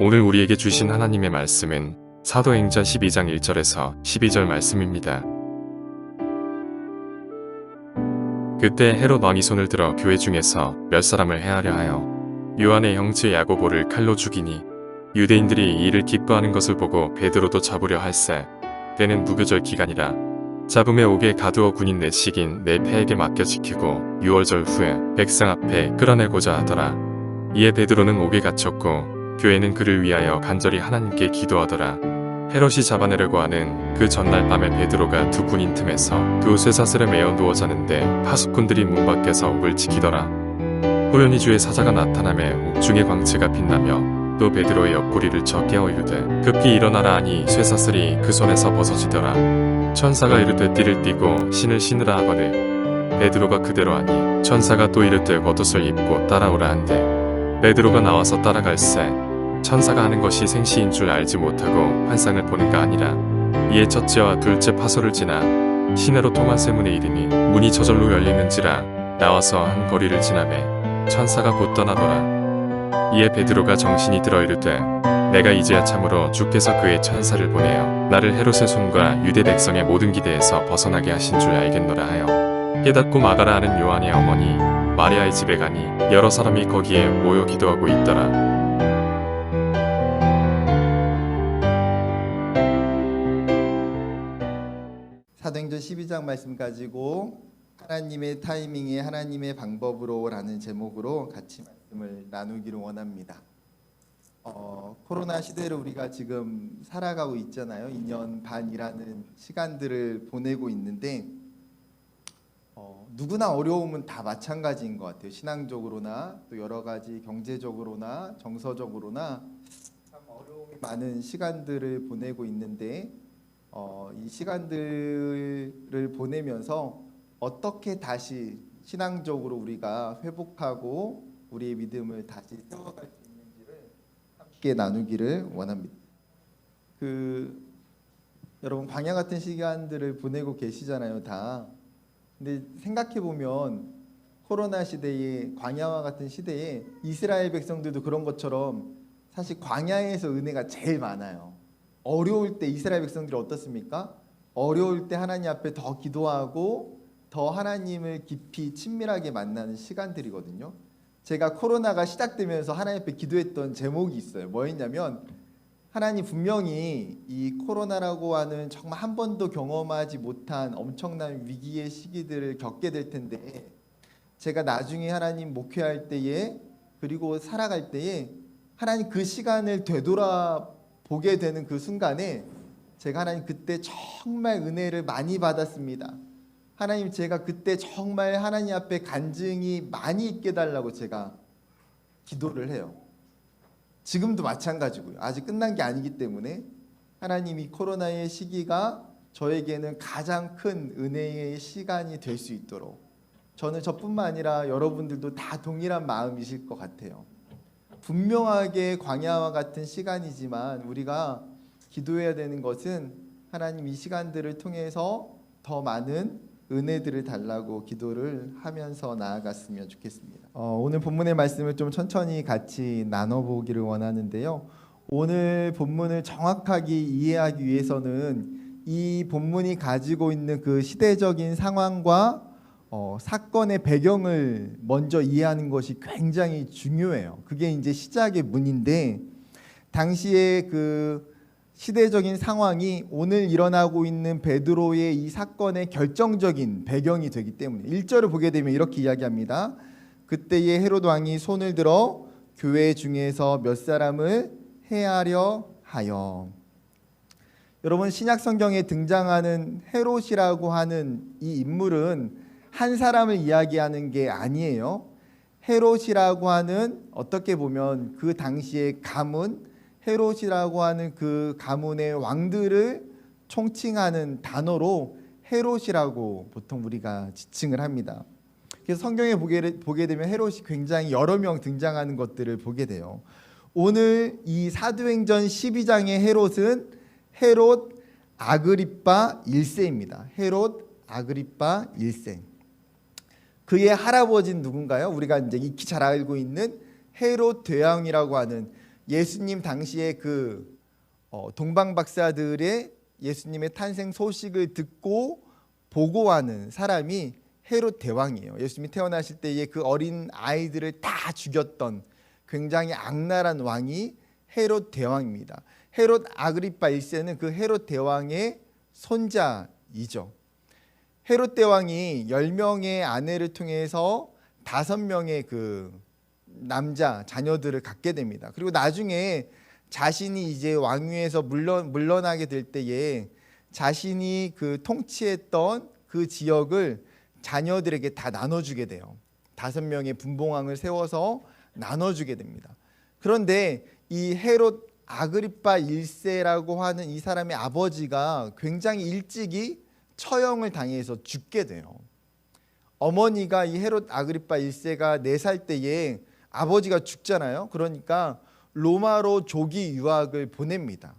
오늘 우리에게 주신 하나님의 말씀은 사도행전 12장 1절에서 12절 말씀입니다. 그때 헤롯 왕이 손을 들어 교회 중에서 몇 사람을 해하려 하여 요한의 형제 야고보를 칼로 죽이니 유대인들이 이 일을 기뻐하는 것을 보고 베드로도 잡으려 할세. 때는 무교절 기간이라 잡음에 옥에 가두어 군인 내식인 내 패에게 맡겨 지키고 6월절 후에 백성 앞에 끌어내고자 하더라. 이에 베드로는 옥에 갇혔고 교회는 그를 위하여 간절히 하나님께 기도하더라. 헤롯이 잡아내려고 하는 그 전날 밤에 베드로가 두 군인 틈에서 두 쇠사슬에 매어 누워 자는데 파수꾼들이 문 밖에서 옥을 지키더라. 호련히 주의 사자가 나타나매 옥중의 광채가 빛나며 또 베드로의 옆구리를 쳐 깨어 이르되 급히 일어나라 하니 쇠사슬이 그 손에서 벗어지더라. 천사가 이르되 띠를 띠고 신을 신으라 하거늘 베드로가 그대로 하니 천사가 또 이르되 겉옷을 입고 따라오라 한대 베드로가 나와서 따라갈새. 천사가 하는 것이 생시인 줄 알지 못하고 환상을 보는가 아니라 이에 첫째와 둘째 파소를 지나 시내로 통한 쇠문에 이르니 문이 저절로 열리는지라 나와서 한 거리를 지나매 천사가 곧 떠나더라. 이에 베드로가 정신이 들어 이르되 내가 이제야 참으로 주께서 그의 천사를 보내어 나를 헤롯의 손과 유대 백성의 모든 기대에서 벗어나게 하신 줄 알겠노라 하여 깨닫고 마가라 하는 요한의 어머니 마리아의 집에 가니 여러 사람이 거기에 모여 기도하고 있더라. 사도행전 12장 말씀 가지고 하나님의 타이밍에 하나님의 방법으로 라는 제목으로 같이 말씀을 나누기를 원합니다. 코로나 시대를 우리가 지금 살아가고 있잖아요. 2년 반이라는 시간들을 보내고 있는데 누구나 어려움은 다 마찬가지인 것 같아요. 신앙적으로나 또 여러 가지 경제적으로나 정서적으로나 참 어려움이 많은 시간들을 보내고 있는데 이 시간들을 보내면서 어떻게 다시 신앙적으로 우리가 회복하고 우리의 믿음을 다시 세워갈 수 있는지를 함께 나누기를 원합니다. 여러분 광야 같은 시간들을 보내고 계시잖아요, 다. 근데 생각해 보면 코로나 시대에 광야와 같은 시대에 이스라엘 백성들도 그런 것처럼 사실 광야에서 은혜가 제일 많아요. 어려울 때 이스라엘 백성들이 어떻습니까? 어려울 때 하나님 앞에 더 기도하고 더 하나님을 깊이 친밀하게 만나는 시간들이거든요. 제가 코로나가 시작되면서 하나님 앞에 기도했던 제목이 있어요. 뭐였냐면 하나님 분명히 이 코로나라고 하는 정말 한 번도 경험하지 못한 엄청난 위기의 시기들을 겪게 될 텐데 제가 나중에 하나님 목회할 때에 그리고 살아갈 때에 하나님 그 시간을 되돌아보게 되는 그 순간에 제가 하나님 그때 정말 은혜를 많이 받았습니다. 하나님 제가 그때 정말 하나님 앞에 간증이 많이 있게 달라고 제가 기도를 해요. 지금도 마찬가지고요. 아직 끝난 게 아니기 때문에 하나님이 코로나의 시기가 저에게는 가장 큰 은혜의 시간이 될 수 있도록 저는 저뿐만 아니라 여러분들도 다 동일한 마음이실 것 같아요. 분명하게 광야와 같은 시간이지만 우리가 기도해야 되는 것은 하나님 이 시간들을 통해서 더 많은 은혜들을 달라고 기도를 하면서 나아갔으면 좋겠습니다. 오늘 본문의 말씀을 좀 천천히 같이 나눠보기를 원하는데요. 오늘 본문을 정확하게 이해하기 위해서는 이 본문이 가지고 있는 그 시대적인 상황과 사건의 배경을 먼저 이해하는 것이 굉장히 중요해요. 그게 이제 시작의 문인데 당시에 그 시대적인 상황이 오늘 일어나고 있는 베드로의 이 사건의 결정적인 배경이 되기 때문에 1절을 보게 되면 이렇게 이야기합니다. 그때에 헤롯 왕이 손을 들어 교회 중에서 몇 사람을 해하려 하여. 여러분 신약 성경에 등장하는 헤롯이라고 하는 이 인물은 한 사람을 이야기하는 게 아니에요. 헤롯이라고 하는 어떻게 보면 그 당시의 가문 헤롯이라고 하는 그 가문의 왕들을 총칭하는 단어로 헤롯이라고 보통 우리가 지칭을 합니다. 그래서 성경에 보게 되면 헤롯이 굉장히 여러 명 등장하는 것들을 보게 돼요. 오늘 이 사도행전 12장의 헤롯은 헤롯 아그리빠 1세입니다. 헤롯 아그리빠 1세. 그의 할아버지는 누군가요? 우리가 이제 익히 잘 알고 있는 헤롯 대왕이라고 하는 예수님 당시에 그 동방 박사들의 예수님의 탄생 소식을 듣고 보고하는 사람이 헤롯 대왕이에요. 예수님이 태어나실 때에 그 어린 아이들을 다 죽였던 굉장히 악랄한 왕이 헤롯 대왕입니다. 헤롯 아그리파 1세는 그 헤롯 대왕의 손자이죠. 헤롯 대왕이 10명의 아내를 통해서 5명의 그 남자 자녀들을 갖게 됩니다. 그리고 나중에 자신이 이제 왕위에서 물러나게 될 때에 자신이 그 통치했던 그 지역을 자녀들에게 다 나눠주게 돼요. 5명의 분봉왕을 세워서 나눠주게 됩니다. 그런데 이 헤롯 아그리파 1세라고 하는 이 사람의 아버지가 굉장히 일찍이 처형을 당해서 죽게 돼요. 어머니가 이 헤롯 아그리파 1세가 4살 때에 아버지가 죽잖아요. 그러니까 로마로 조기 유학을 보냅니다.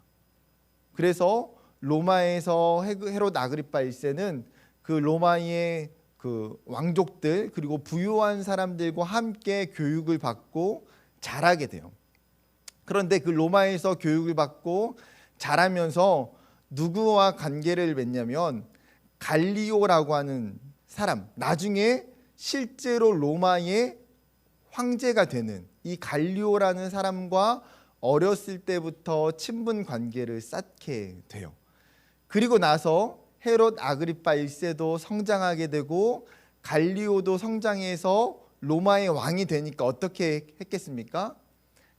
그래서 로마에서 헤롯 아그리파 1세는 그 로마의 그 왕족들 그리고 부유한 사람들과 함께 교육을 받고 자라게 돼요. 그런데 그 로마에서 교육을 받고 자라면서 누구와 관계를 맺냐면 갈리오라고 하는 사람, 나중에 실제로 로마의 황제가 되는 이 갈리오라는 사람과 어렸을 때부터 친분 관계를 쌓게 돼요. 그리고 나서 헤롯 아그리파 1세도 성장하게 되고 갈리오도 성장해서 로마의 왕이 되니까 어떻게 했겠습니까?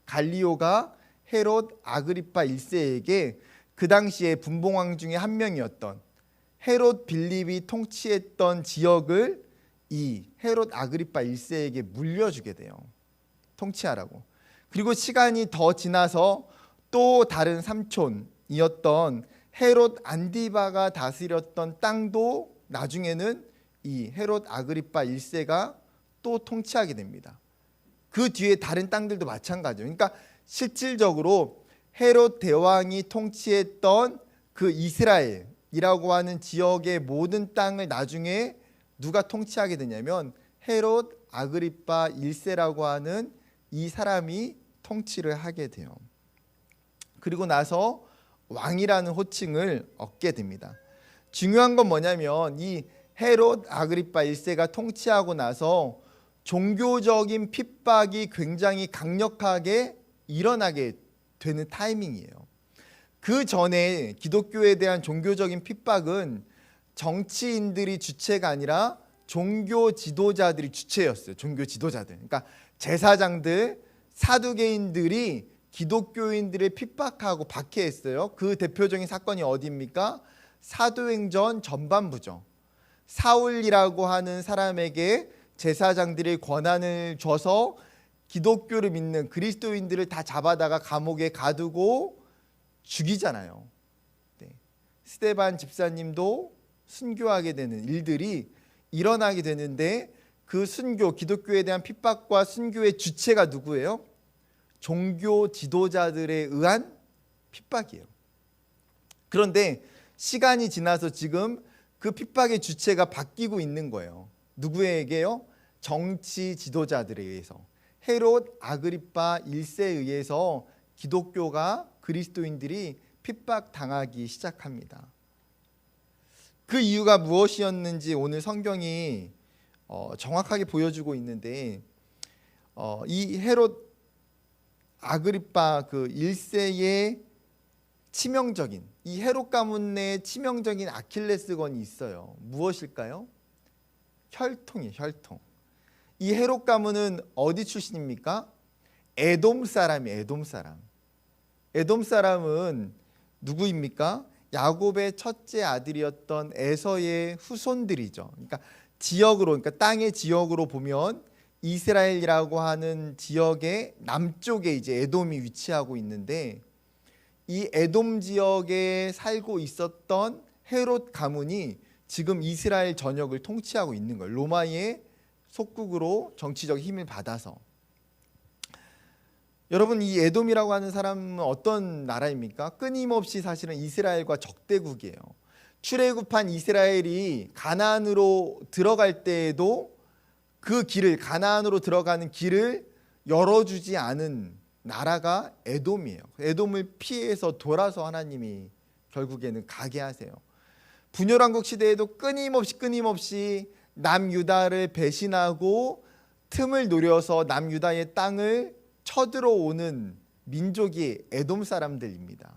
갈리오가 헤롯 아그리파 1세에게 그 당시에 분봉왕 중에 한 명이었던 헤롯 빌립이 통치했던 지역을 이 헤롯 아그리파 1세에게 물려주게 돼요. 통치하라고. 그리고 시간이 더 지나서 또 다른 삼촌이었던 헤롯 안디바가 다스렸던 땅도 나중에는 이 헤롯 아그리파 1세가 또 통치하게 됩니다. 그 뒤에 다른 땅들도 마찬가지예요. 그러니까 실질적으로 헤롯 대왕이 통치했던 그 이스라엘이라고 하는 지역의 모든 땅을 나중에 누가 통치하게 되냐면 헤롯 아그리파 1세라고 하는 이 사람이 통치를 하게 돼요. 그리고 나서 왕이라는 호칭을 얻게 됩니다. 중요한 건 뭐냐면 이 헤롯 아그리파 1세가 통치하고 나서 종교적인 핍박이 굉장히 강력하게 일어나게 되는 타이밍이에요. 그 전에 기독교에 대한 종교적인 핍박은 정치인들이 주체가 아니라 종교 지도자들이 주체였어요. 종교 지도자들. 그러니까 제사장들, 사두개인들이 기독교인들을 핍박하고 박해했어요. 그 대표적인 사건이 어디입니까? 사도행전 전반부죠. 사울이라고 하는 사람에게 제사장들의 권한을 줘서 기독교를 믿는 그리스도인들을 다 잡아다가 감옥에 가두고 죽이잖아요. 네. 스데반 집사님도 순교하게 되는 일들이 일어나게 되는데 그 순교, 기독교에 대한 핍박과 순교의 주체가 누구예요? 종교 지도자들에 의한 핍박이에요. 그런데 시간이 지나서 지금 그 핍박의 주체가 바뀌고 있는 거예요. 누구에게요? 정치 지도자들에 의해서. 헤롯 아그리파 1세에 의해서 기독교가 그리스도인들이 핍박당하기 시작합니다. 그 이유가 무엇이었는지 오늘 성경이 정확하게 보여주고 있는데 이 헤롯 아그리파 그 1세의 치명적인 이 헤롯 가문의 치명적인 아킬레스건이 있어요. 무엇일까요? 혈통이에요. 혈통. 이 헤롯 가문은 어디 출신입니까? 에돔 사람이에요. 에돔 사람. 에돔 사람은 누구입니까? 야곱의 첫째 아들이었던 에서의 후손들이죠. 그러니까 지역으로, 그러니까 땅의 지역으로 보면 이스라엘이라고 하는 지역의 남쪽에 이제 에돔이 위치하고 있는데 이 에돔 지역에 살고 있었던 헤롯 가문이 지금 이스라엘 전역을 통치하고 있는 거예요. 로마의 속국으로 정치적 힘을 받아서. 여러분, 이 에돔이라고 하는 사람은 어떤 나라입니까? 끊임없이 사실은 이스라엘과 적대국이에요. 출애굽한 이스라엘이 가나안으로 들어갈 때에도 그 길을, 가나안으로 들어가는 길을 열어주지 않은 나라가 에돔이에요. 에돔을 피해서 돌아서 하나님이 결국에는 가게 하세요. 분열왕국 시대에도 끊임없이 남유다를 배신하고 틈을 노려서 남유다의 땅을 쳐들어오는 민족이 에돔 사람들입니다.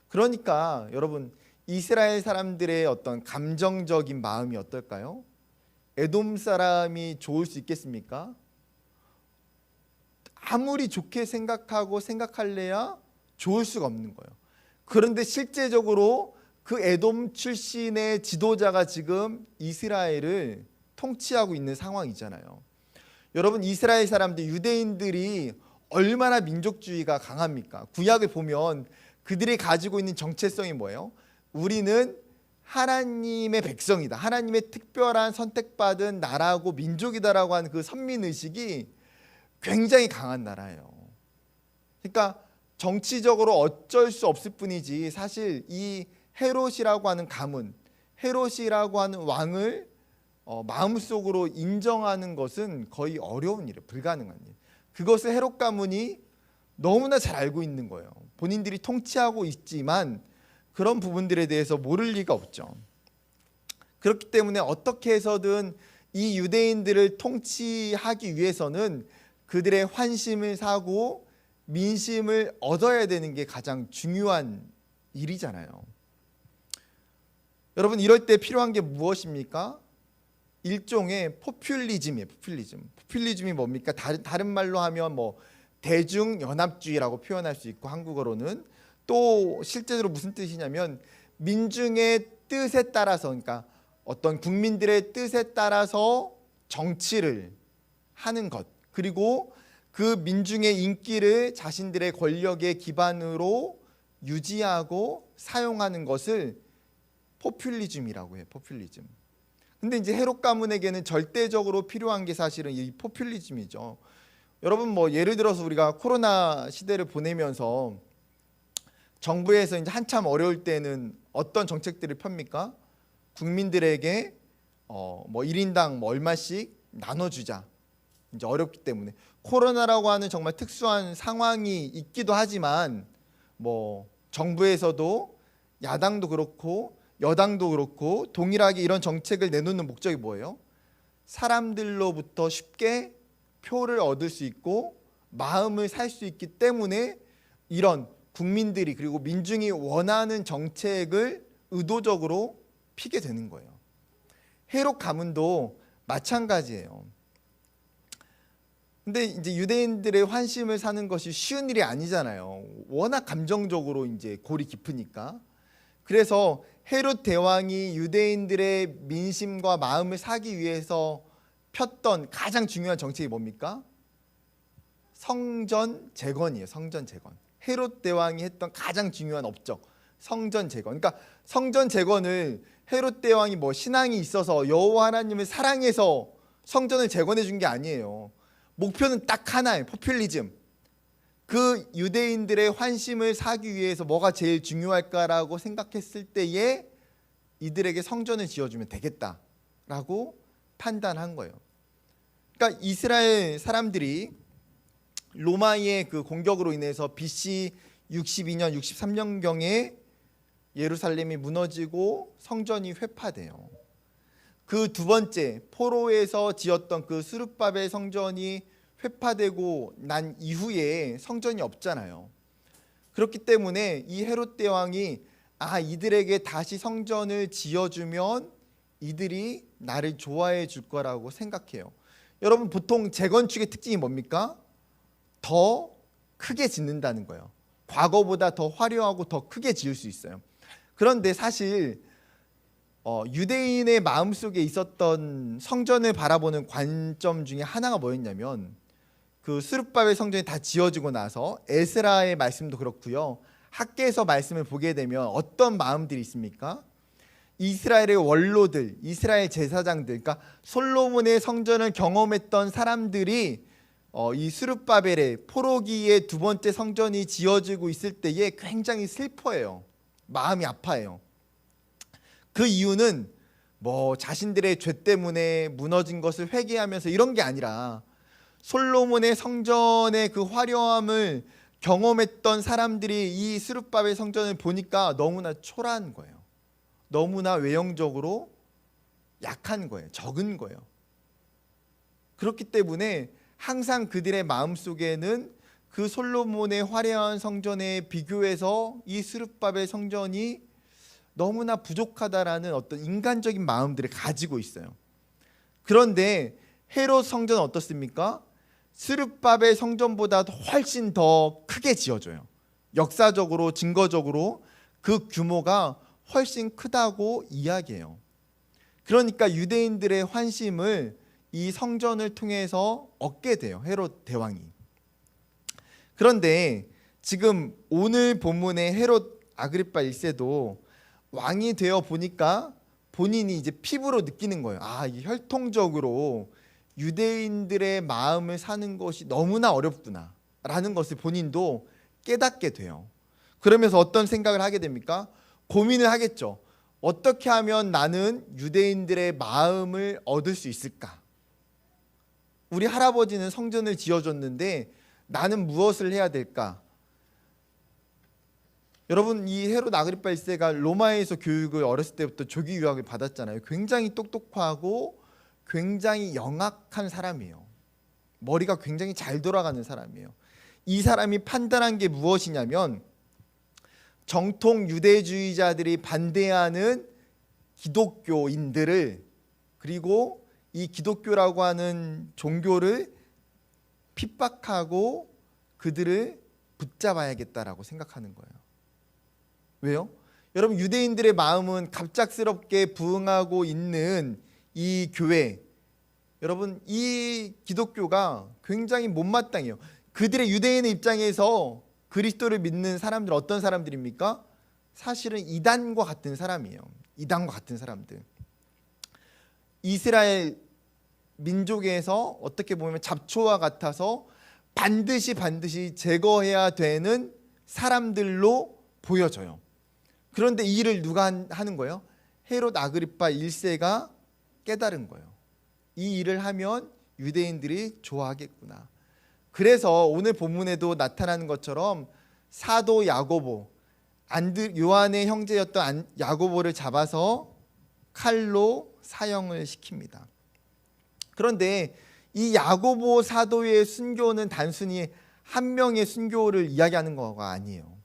그러니까 여러분, 이스라엘 사람들의 어떤 감정적인 마음이 어떨까요? 에돔 사람이 좋을 수 있겠습니까? 아무리 좋게 생각하고 생각할래야 좋을 수가 없는 거예요. 그런데 실제적으로 그 에돔 출신의 지도자가 지금 이스라엘을 통치하고 있는 상황이잖아요. 여러분, 이스라엘 사람들, 유대인들이 얼마나 민족주의가 강합니까? 구약을 보면 그들이 가지고 있는 정체성이 뭐예요? 우리는 하나님의 백성이다, 하나님의 특별한 선택받은 나라고 민족이다라고 하는 그 선민의식이 굉장히 강한 나라예요. 그러니까 정치적으로 어쩔 수 없을 뿐이지 사실 이 헤롯이라고 하는 가문, 헤롯이라고 하는 왕을 마음속으로 인정하는 것은 거의 어려운 일이에요. 불가능한 일. 그것을 헤롯 가문이 너무나 잘 알고 있는 거예요. 본인들이 통치하고 있지만 그런 부분들에 대해서 모를 리가 없죠. 그렇기 때문에 어떻게 해서든 이 유대인들을 통치하기 위해서는 그들의 환심을 사고 민심을 얻어야 되는 게 가장 중요한 일이잖아요. 여러분, 이럴 때 필요한 게 무엇입니까? 일종의 포퓰리즘이에요. 포퓰리즘이 뭡니까? 다른 말로 하면 뭐 대중연합주의라고 표현할 수 있고, 한국어로는 또 실제로 무슨 뜻이냐면 민중의 뜻에 따라서, 그러니까 어떤 국민들의 뜻에 따라서 정치를 하는 것, 그리고 그 민중의 인기를 자신들의 권력의 기반으로 유지하고 사용하는 것을 포퓰리즘이라고 해요. 포퓰리즘. 근데 이제 헤롯 가문에게는 절대적으로 필요한 게 사실은 이 포퓰리즘이죠. 여러분, 뭐 예를 들어서 우리가 코로나 시대를 보내면서 정부에서 이제 한참 어려울 때는 어떤 정책들을 펴니까 국민들에게 뭐 1인당 뭐 얼마씩 나눠주자. 이제 어렵기 때문에 코로나라고 하는 정말 특수한 상황이 있기도 하지만 뭐 정부에서도 야당도 그렇고 여당도 그렇고 동일하게 이런 정책을 내놓는 목적이 뭐예요? 사람들로부터 쉽게 표를 얻을 수 있고 마음을 살 수 있기 때문에 이런 국민들이 그리고 민중이 원하는 정책을 의도적으로 피게 되는 거예요. 헤롯 가문도 마찬가지예요. 근데 이제 유대인들의 환심을 사는 것이 쉬운 일이 아니잖아요. 워낙 감정적으로 이제 골이 깊으니까. 그래서 헤롯 대왕이 유대인들의 민심과 마음을 사기 위해서 폈던 가장 중요한 정책이 뭡니까? 성전 재건이에요. 성전 재건. 헤롯 대왕이 했던 가장 중요한 업적, 성전 재건. 그러니까 성전 재건을 헤롯 대왕이 뭐 신앙이 있어서 여호와 하나님을 사랑해서 성전을 재건해 준 게 아니에요. 목표는 딱 하나예요. 포퓰리즘. 그 유대인들의 환심을 사기 위해서 뭐가 제일 중요할까라고 생각했을 때에 이들에게 성전을 지어주면 되겠다라고 판단한 거예요. 그러니까 이스라엘 사람들이 로마의 그 공격으로 인해서 BC 62년, 63년경에 예루살렘이 무너지고 성전이 회파돼요. 그 두 번째 포로에서 지었던 그 스룹바벨 성전이 회파되고 난 이후에 성전이 없잖아요. 그렇기 때문에 이 헤롯 대왕이 이들에게 다시 성전을 지어주면 이들이 나를 좋아해 줄 거라고 생각해요. 여러분, 보통 재건축의 특징이 뭡니까? 더 크게 짓는다는 거예요. 과거보다 더 화려하고 더 크게 지을 수 있어요. 그런데 사실 유대인의 마음속에 있었던 성전을 바라보는 관점 중에 하나가 뭐였냐면 그 스룹바벨 성전이 다 지어지고 나서 에스라의 말씀도 그렇고요. 학개서 말씀을 보게 되면 어떤 마음들이 있습니까? 이스라엘의 원로들, 이스라엘 제사장들, 그러니까 솔로몬의 성전을 경험했던 사람들이 이 스룹바벨의 포로기의 두 번째 성전이 지어지고 있을 때에 굉장히 슬퍼해요. 마음이 아파해요. 그 이유는 뭐 자신들의 죄 때문에 무너진 것을 회개하면서 이런 게 아니라 솔로몬의 성전의 그 화려함을 경험했던 사람들이 이 스룹바벨 성전을 보니까 너무나 초라한 거예요. 너무나 외형적으로 약한 거예요. 적은 거예요. 그렇기 때문에 항상 그들의 마음속에는 그 솔로몬의 화려한 성전에 비교해서 이 스룹바벨 성전이 너무나 부족하다라는 어떤 인간적인 마음들을 가지고 있어요. 그런데 헤롯 성전은 어떻습니까? 스룹바벨 성전보다 훨씬 더 크게 지어져요. 역사적으로 증거적으로 그 규모가 훨씬 크다고 이야기해요. 그러니까 유대인들의 환심을 이 성전을 통해서 얻게 돼요. 헤롯 대왕이. 그런데 지금 오늘 본문의 헤롯 아그리파 1세도 왕이 되어 보니까 본인이 이제 피부로 느끼는 거예요. 아, 이게 혈통적으로 유대인들의 마음을 사는 것이 너무나 어렵구나 라는 것을 본인도 깨닫게 돼요. 그러면서 어떤 생각을 하게 됩니까? 고민을 하겠죠. 어떻게 하면 나는 유대인들의 마음을 얻을 수 있을까? 우리 할아버지는 성전을 지어줬는데 나는 무엇을 해야 될까? 여러분, 이 헤롯 아그리파 1세가 로마에서 교육을 어렸을 때부터 조기 유학을 받았잖아요. 굉장히 똑똑하고 굉장히 영악한 사람이에요. 머리가 굉장히 잘 돌아가는 사람이에요. 이 사람이 판단한 게 무엇이냐면 정통 유대주의자들이 반대하는 기독교인들을, 그리고 이 기독교라고 하는 종교를 핍박하고 그들을 붙잡아야겠다라고 생각하는 거예요. 왜요? 여러분, 유대인들의 마음은 갑작스럽게 부흥하고 있는 이 교회, 여러분, 이 기독교가 굉장히 못마땅해요. 그들의 유대인의 입장에서 그리스도를 믿는 사람들 어떤 사람들입니까? 사실은 이단과 같은 사람이에요. 이단과 같은 사람들. 이스라엘 민족에서 어떻게 보면 잡초와 같아서 반드시 제거해야 되는 사람들로 보여져요. 그런데 이 일을 누가 하는 거예요? 헤롯 아그리파 1세가 깨달은 거예요. 이 일을 하면 유대인들이 좋아하겠구나. 그래서 오늘 본문에도 나타나는 것처럼 사도 야고보, 요한의 형제였던 야고보를 잡아서 칼로 사형을 시킵니다. 그런데 이 야고보 사도의 순교는 단순히 한 명의 순교를 이야기하는 거가 아니에요.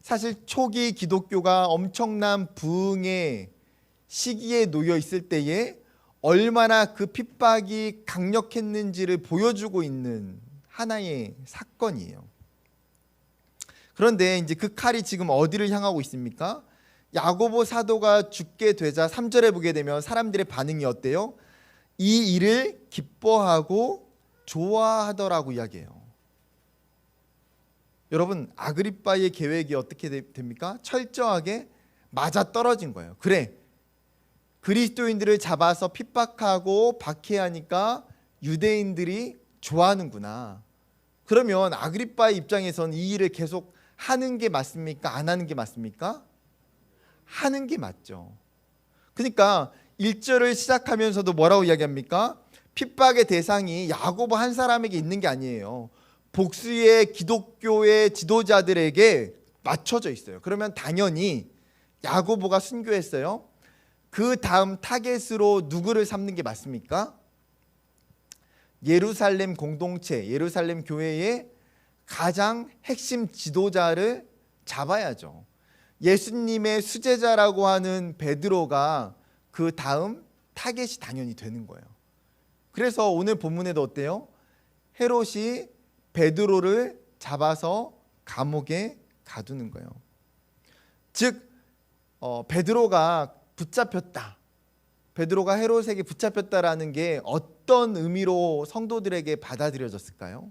사실 초기 기독교가 엄청난 부흥의 시기에 놓여 있을 때에 얼마나 그 핍박이 강력했는지를 보여주고 있는 하나의 사건이에요. 그런데 이제 그 칼이 지금 어디를 향하고 있습니까? 야고보 사도가 죽게 되자 3절에 보게 되면 사람들의 반응이 어때요? 이 일을 기뻐하고 좋아하더라고 이야기해요. 여러분, 아그리빠의 계획이 어떻게 됩니까? 철저하게 맞아떨어진 거예요. 그래, 그리스도인들을 잡아서 핍박하고 박해하니까 유대인들이 좋아하는구나. 그러면 아그리빠의 입장에서는 이 일을 계속 하는 게 맞습니까? 안 하는 게 맞습니까? 하는 게 맞죠. 그러니까 1절을 시작하면서도 뭐라고 이야기합니까? 핍박의 대상이 야고보 한 사람에게 있는 게 아니에요. 복수의 기독교의 지도자들에게 맞춰져 있어요. 그러면 당연히 야고보가 순교했어요. 그 다음 타겟으로 누구를 삼는 게 맞습니까? 예루살렘 공동체, 예루살렘 교회의 가장 핵심 지도자를 잡아야죠. 예수님의 수제자라고 하는 베드로가 그 다음 타겟이 당연히 되는 거예요. 그래서 오늘 본문에도 어때요? 헤롯이 베드로를 잡아서 감옥에 가두는 거예요. 즉 베드로가 붙잡혔다. 베드로가 헤롯에게 붙잡혔다라는 게 어떤 의미로 성도들에게 받아들여졌을까요?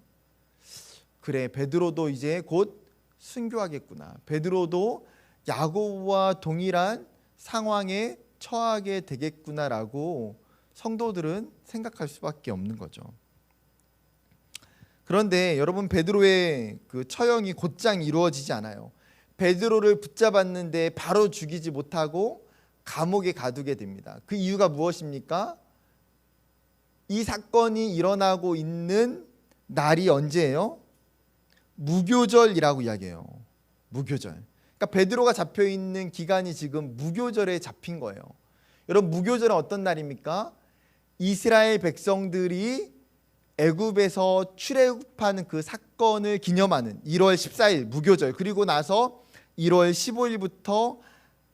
그래, 베드로도 이제 곧 순교하겠구나. 베드로도 야고보와 동일한 상황에 처하게 되겠구나라고 성도들은 생각할 수밖에 없는 거죠. 그런데 여러분, 베드로의 그 처형이 곧장 이루어지지 않아요. 베드로를 붙잡았는데 바로 죽이지 못하고 감옥에 가두게 됩니다. 그 이유가 무엇입니까? 이 사건이 일어나고 있는 날이 언제예요? 무교절이라고 이야기해요. 무교절. 그러니까 베드로가 잡혀 있는 기간이 지금 무교절에 잡힌 거예요. 여러분, 무교절은 어떤 날입니까? 이스라엘 백성들이 애굽에서 출애굽하는 그 사건을 기념하는 1월 14일 무교절, 그리고 나서 1월 15일부터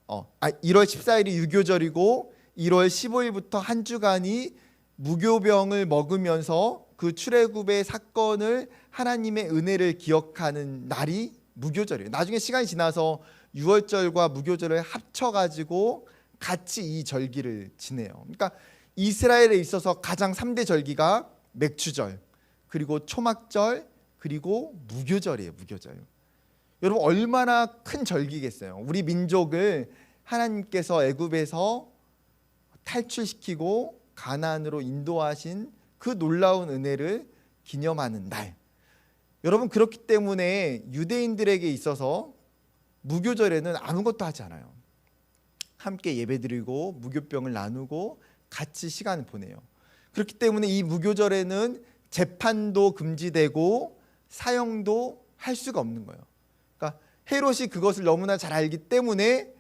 1월 14일이 유교절이고 1월 15일부터 한 주간이 무교병을 먹으면서 그 출애굽의 사건을, 하나님의 은혜를 기억하는 날이 무교절이에요. 나중에 시간이 지나서 유월절과 무교절을 합쳐가지고 같이 이 절기를 지내요. 그러니까 이스라엘에 있어서 가장 3대 절기가 맥주절, 그리고 초막절, 그리고 무교절이에요. 무교절. 여러분, 얼마나 큰 절기겠어요. 우리 민족을 하나님께서 애굽에서 탈출시키고 가나안으로 인도하신 그 놀라운 은혜를 기념하는 날. 여러분, 그렇기 때문에 유대인들에게 있어서 무교절에는 아무것도 하지 않아요. 함께 예배드리고 무교병을 나누고 같이 시간을 보내요. 그렇기 때문에 이 무교절에는 재판도 금지되고 사형도 할 수가 없는 거예요. 그러니까 헤롯이 그것을 너무나 잘 알기 때문에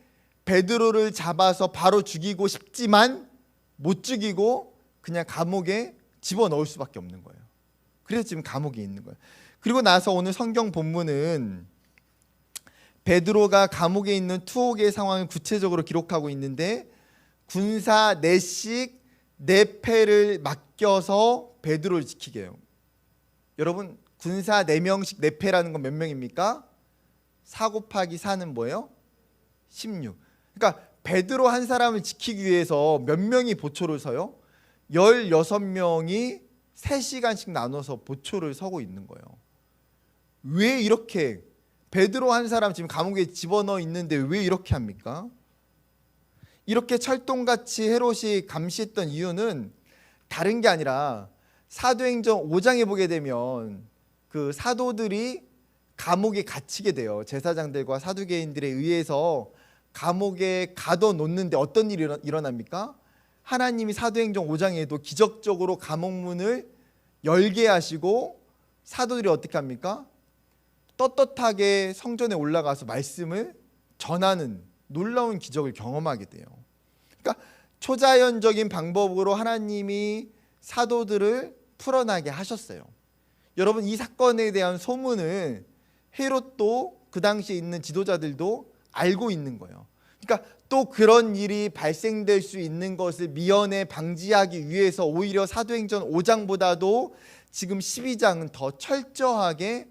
베드로를 잡아서 바로 죽이고 싶지만 못 죽이고 그냥 감옥에 집어넣을 수밖에 없는 거예요. 그래서 지금 감옥에 있는 거예요. 그리고 나서 오늘 성경 본문은 베드로가 감옥에 있는 투옥의 상황을 구체적으로 기록하고 있는데, 군사 4씩 4패를 맡겨서 베드로를 지키게 해요. 여러분, 군사 4명씩 4패라는 건 몇 명입니까? 4 곱하기 4는 뭐예요? 16. 그러니까 베드로 한 사람을 지키기 위해서 몇 명이 보초를 서요? 16명이 3시간씩 나눠서 보초를 서고 있는 거예요. 왜 이렇게, 베드로 한 사람 지금 감옥에 집어넣어 있는데 왜 이렇게 합니까? 이렇게 철동같이 헤롯이 감시했던 이유는 다른 게 아니라 사도행전 5장에 보게 되면 그 사도들이 감옥에 갇히게 돼요. 제사장들과 사두개인들에 의해서 감옥에 가둬놓는데 어떤 일이 일어납니까? 하나님이 사도행전 5장에도 기적적으로 감옥문을 열게 하시고 사도들이 어떻게 합니까? 떳떳하게 성전에 올라가서 말씀을 전하는 놀라운 기적을 경험하게 돼요. 그러니까 초자연적인 방법으로 하나님이 사도들을 풀어나게 하셨어요. 여러분, 이 사건에 대한 소문을 헤롯도 그 당시에 있는 지도자들도 알고 있는 거예요. 그러니까 또 그런 일이 발생될 수 있는 것을 미연에 방지하기 위해서 오히려 사도행전 5장보다도 지금 12장은 더 철저하게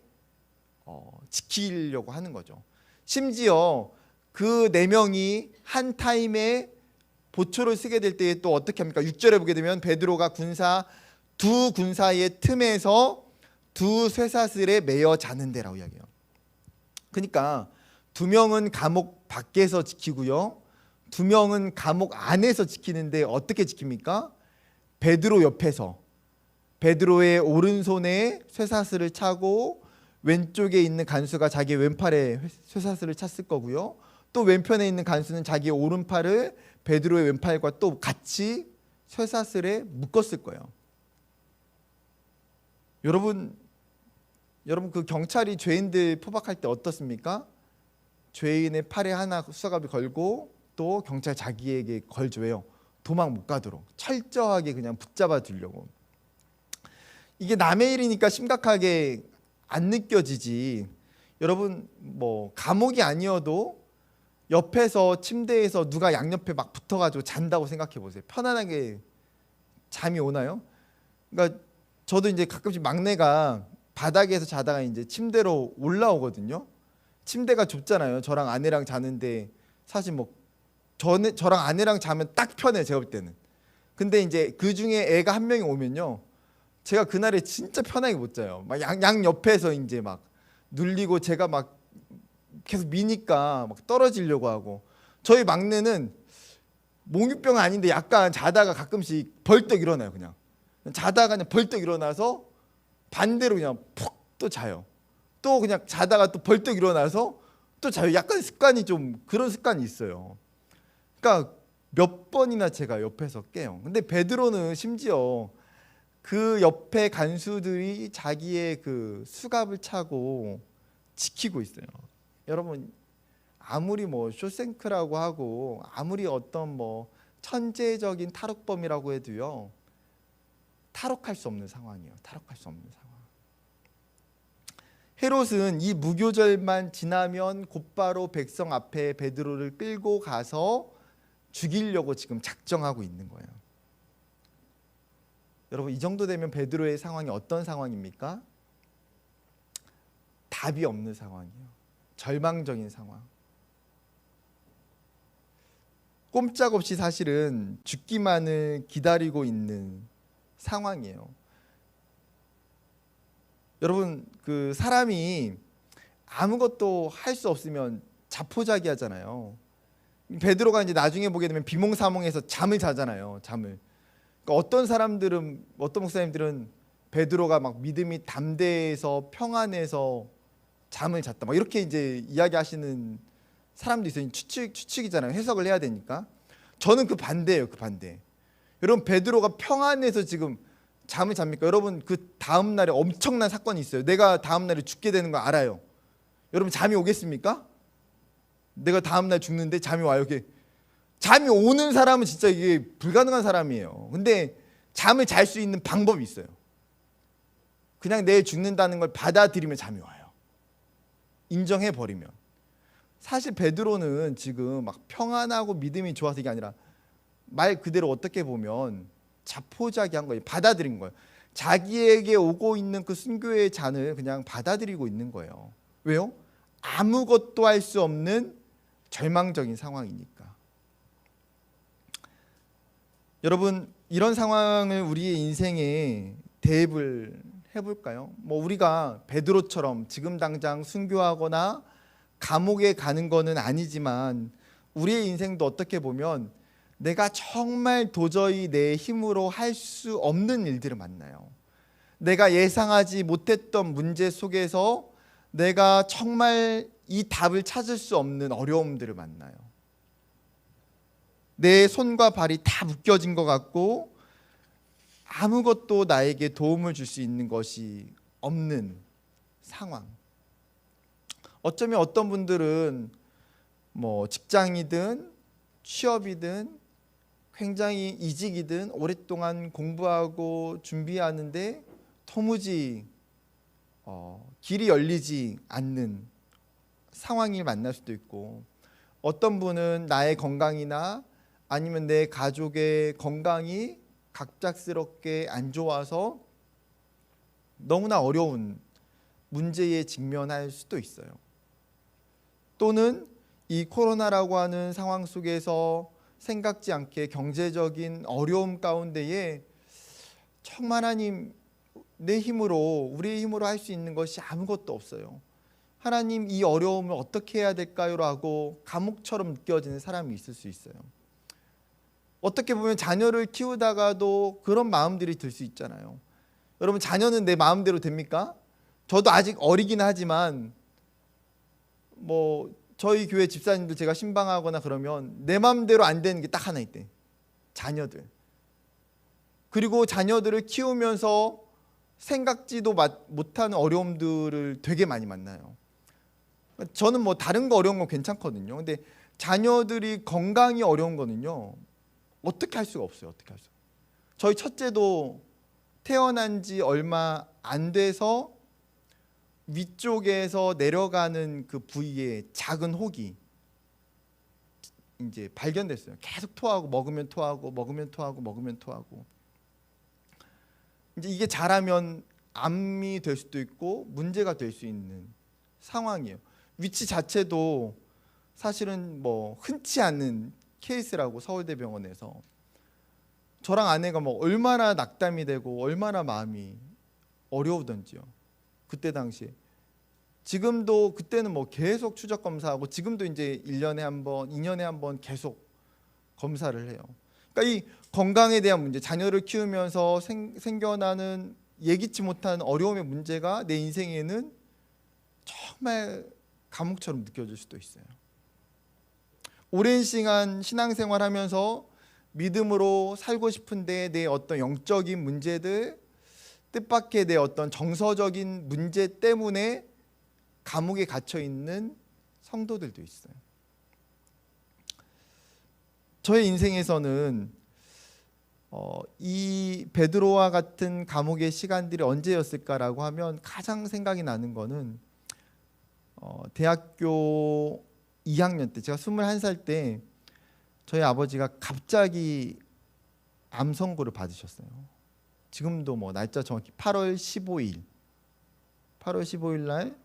지키려고 하는 거죠. 심지어 그 4명이 한 타임에 보초를 쓰게 될 때에 또 어떻게 합니까? 6절에 보게 되면 베드로가 두 군사의 틈에서 두 쇠사슬에 매어 자는 데라고 이야기해요. 그러니까 2명은 감옥 밖에서 지키고요, 2명은 감옥 안에서 지키는데 어떻게 지킵니까? 베드로 옆에서, 베드로의 오른손에 쇠사슬을 차고 왼쪽에 있는 간수가 자기 왼팔에 쇠사슬을 찼을 거고요, 또 왼편에 있는 간수는 자기 오른팔을 베드로의 왼팔과 또 같이 쇠사슬에 묶었을 거예요. 여러분 그 경찰이 죄인들 포박할 때 어떻습니까? 죄인의 팔에 하나 수갑을 걸고 또 경찰 자기에게 걸줘요. 도망 못 가도록 철저하게 그냥 붙잡아 두려고. 이게 남의 일이니까 심각하게 안 느껴지지. 여러분, 뭐 감옥이 아니어도 옆에서 침대에서 누가 양옆에 막 붙어가지고 잔다고 생각해 보세요. 편안하게 잠이 오나요? 그러니까 저도 이제 가끔씩 막내가 바닥에서 자다가 이제 침대로 올라오거든요. 침대가 좁잖아요. 저랑 아내랑 자는데 사실 뭐 저랑 아내랑 자면 딱 편해요, 제가 볼 때는. 근데 이제 그 중에 애가 한 명이 오면요, 제가 그날에 진짜 편하게 못 자요. 막 양 옆에서 이제 막 눌리고 제가 막 계속 미니까 막 떨어지려고 하고. 저희 막내는 몽유병 아닌데 약간 자다가 가끔씩 벌떡 일어나요. 그냥 자다가 그냥 벌떡 일어나서 반대로 그냥 푹 또 자요. 또 그냥 자다가 또 벌떡 일어나서 또 자요. 약간 습관이 좀 그런 습관이 있어요. 그러니까 몇 번이나 제가 옆에서 깨요. 근데 베드로는 심지어 그 옆에 간수들이 자기의 그 수갑을 차고 지키고 있어요. 여러분 아무리 뭐 쇼생크라고 하고 아무리 어떤 뭐 천재적인 탈옥범이라고 해도요, 탈옥할 수 없는 상황이에요. 탈옥할 수 없는 상황. 헤롯은 이 무교절만 지나면 곧바로 백성 앞에 베드로를 끌고 가서 죽이려고 지금 작정하고 있는 거예요. 여러분 이 정도 되면 베드로의 상황이 어떤 상황입니까? 답이 없는 상황이에요. 절망적인 상황. 꼼짝없이 사실은 죽기만을 기다리고 있는 상황이에요. 여러분 그 사람이 아무것도 할 수 없으면 자포자기하잖아요. 베드로가 이제 나중에 보게 되면 비몽사몽해서 잠을 자잖아요. 잠을. 그러니까 어떤 사람들은, 어떤 목사님들은 베드로가 막 믿음이 담대해서 평안해서 잠을 잤다, 막 이렇게 이제 이야기하시는 사람도 있어요. 추측이잖아요. 해석을 해야 되니까. 저는 그 반대예요. 그 반대. 여러분 베드로가 평안해서 지금 잠을 잡니까? 여러분 그 다음 날에 엄청난 사건이 있어요. 내가 다음 날에 죽게 되는 거 알아요. 여러분 잠이 오겠습니까? 내가 다음 날 죽는데 잠이 와요. 이렇게 잠이 오는 사람은 진짜 이게 불가능한 사람이에요. 근데 잠을 잘 수 있는 방법이 있어요. 그냥 내일 죽는다는 걸 받아들이면 잠이 와요. 인정해 버리면. 사실 베드로는 지금 막 평안하고 믿음이 좋아서 이게 아니라 말 그대로 어떻게 보면 자포자기한 거예요. 받아들인 거예요. 자기에게 오고 있는 그 순교의 잔을 그냥 받아들이고 있는 거예요. 왜요? 아무것도 할 수 없는 절망적인 상황이니까. 여러분 이런 상황을 우리의 인생에 대입을 해볼까요? 뭐 우리가 베드로처럼 지금 당장 순교하거나 감옥에 가는 거는 아니지만 우리의 인생도 어떻게 보면 내가 정말 도저히 내 힘으로 할 수 없는 일들을 만나요. 내가 예상하지 못했던 문제 속에서 내가 정말 이 답을 찾을 수 없는 어려움들을 만나요. 내 손과 발이 다 묶여진 것 같고 아무것도 나에게 도움을 줄 수 있는 것이 없는 상황. 어쩌면 어떤 분들은 뭐 직장이든 취업이든 굉장히 이직이든 오랫동안 공부하고 준비하는데 도무지 길이 열리지 않는 상황을 만날 수도 있고, 어떤 분은 나의 건강이나 아니면 내 가족의 건강이 갑작스럽게 안 좋아서 너무나 어려운 문제에 직면할 수도 있어요. 또는 이 코로나라고 하는 상황 속에서 생각지 않게 경제적인 어려움 가운데에 정말 하나님, 내 힘으로, 우리의 힘으로 할 수 있는 것이 아무것도 없어요. 하나님 이 어려움을 어떻게 해야 될까요? 라고 감옥처럼 느껴지는 사람이 있을 수 있어요. 어떻게 보면 자녀를 키우다가도 그런 마음들이 들 수 있잖아요. 여러분 자녀는 내 마음대로 됩니까? 저도 아직 어리긴 하지만 뭐 저희 교회 집사님들 제가 신방하거나 그러면 내 마음대로 안 되는 게 딱 하나 있대. 자녀들. 그리고 자녀들을 키우면서 생각지도 못하는 어려움들을 되게 많이 만나요. 저는 뭐 다른 거 어려운 건 괜찮거든요. 근데 자녀들이 건강이 어려운 거는요, 어떻게 할 수가 없어요. 어떻게 할 수. 저희 첫째도 태어난 지 얼마 안 돼서 위쪽에서 내려가는 그 부위에 작은 혹이 이제 발견됐어요. 계속 토하고 먹으면 토하고 먹으면 토하고 먹으면 토하고. 이제 이게 자라면 암이 될 수도 있고 문제가 될 수 있는 상황이에요. 위치 자체도 사실은 뭐 흔치 않은 케이스라고 서울대병원에서. 저랑 아내가 뭐 얼마나 낙담이 되고 얼마나 마음이 어려우던지요. 그때 당시에. 지금도 그때는 뭐 계속 추적 검사하고 지금도 이제 1년에 한 번, 2년에 한 번 계속 검사를 해요. 그러니까 이 건강에 대한 문제, 자녀를 키우면서 생겨나는 예기치 못한 어려움의 문제가 내 인생에는 정말 감옥처럼 느껴질 수도 있어요. 오랜 시간 신앙생활하면서 믿음으로 살고 싶은데 내 어떤 영적인 문제들, 뜻밖의 내 어떤 정서적인 문제 때문에 감옥에 갇혀 있는 성도들도 있어요. 저의 인생에서는 이 베드로와 같은 감옥의 시간들이 언제였을까라고 하면 가장 생각이 나는 거는 대학교 2학년 때, 제가 21살 때 저희 아버지가 갑자기 암 선고를 받으셨어요. 지금도 뭐 날짜 정확히 8월 15일 날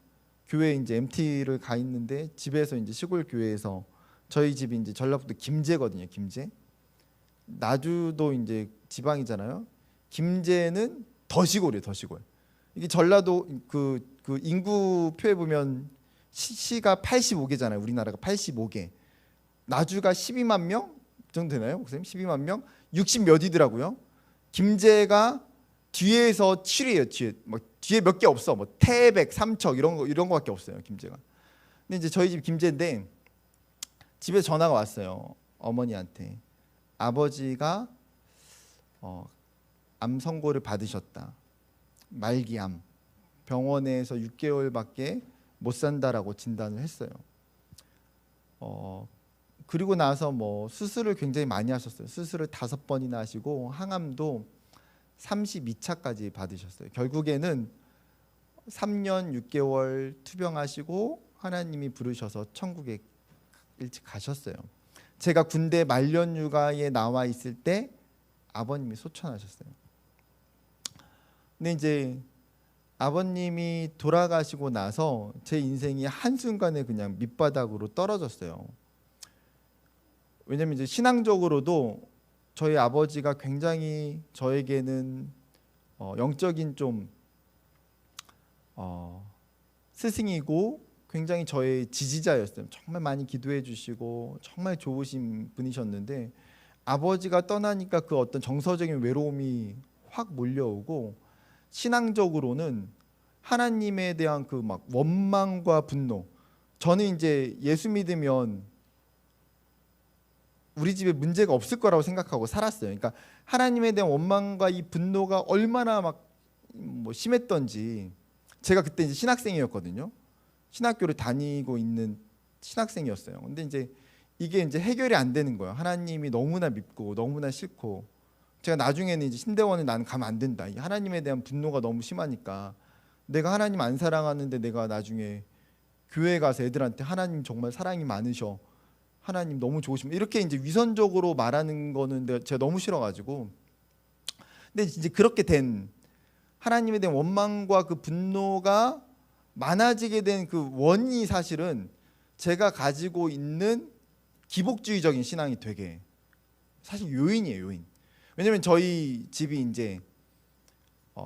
교회 이제 MT를 가 있는데 집에서 이제 시골 교회에서, 저희 집이 이제 전라북도 김제거든요. 김제. 나주도 이제 지방이잖아요. 김제는 더 시골이에요. 더 시골. 이게 전라도 그 인구표에 보면 시가 85개잖아요. 우리나라가 85개. 나주가 12만 명 정도 되나요, 목사님? 12만 명? 60 몇이더라고요. 김제가 뒤에서 7위예요. 뒤에 몇 개 없어. 뭐 태백, 삼척 이런 거밖에 없어요. 김제가. 근데 이제 저희 집 김제인데 집에 전화가 왔어요. 어머니한테. 아버지가 암 선고를 받으셨다. 말기암. 병원에서 6개월밖에 못 산다라고 진단을 했어요. 그리고 나서 뭐 수술을 굉장히 많이 하셨어요. 수술을 5번이나 하시고 항암도 32차까지 받으셨어요. 결국에는 3년 6개월 투병하시고 하나님이 부르셔서 천국에 일찍 가셨어요. 제가 군대 말년 휴가에 나와 있을 때 아버님이 소천하셨어요. 근데 이제 아버님이 돌아가시고 나서 제 인생이 한순간에 그냥 밑바닥으로 떨어졌어요. 왜냐면 이제 신앙적으로도 저희 아버지가 굉장히 저에게는 영적인 좀 스승이고 굉장히 저의 지지자였어요. 정말 많이 기도해 주시고 정말 좋으신 분이셨는데 아버지가 떠나니까 그 어떤 정서적인 외로움이 확 몰려오고 신앙적으로는 하나님에 대한 그 막 원망과 분노. 저는 이제 예수 믿으면 우리 집에 문제가 없을 거라고 생각하고 살았어요. 그러니까 하나님에 대한 원망과 이 분노가 얼마나 막 뭐 심했던지. 제가 그때 이제 신학생이었거든요. 신학교를 다니고 있는 신학생이었어요. 근데 이제 이게 이제 해결이 안 되는 거예요. 하나님이 너무나 밉고 너무나 싫고. 제가 나중에는 이제 신대원에 나는 가면 안 된다. 하나님에 대한 분노가 너무 심하니까 내가 하나님 안 사랑하는데 내가 나중에 교회 가서 애들한테 하나님 정말 사랑이 많으셔, 하나님 너무 좋으십니다, 이렇게 이제 위선적으로 말하는 거는 제가 너무 싫어가지고. 근데 이제 그렇게 된 하나님에 대한 원망과 그 분노가 많아지게 된 그 원인이 사실은 제가 가지고 있는 기복주의적인 신앙이 되게 사실 요인이에요. 요인. 왜냐면 저희 집이 이제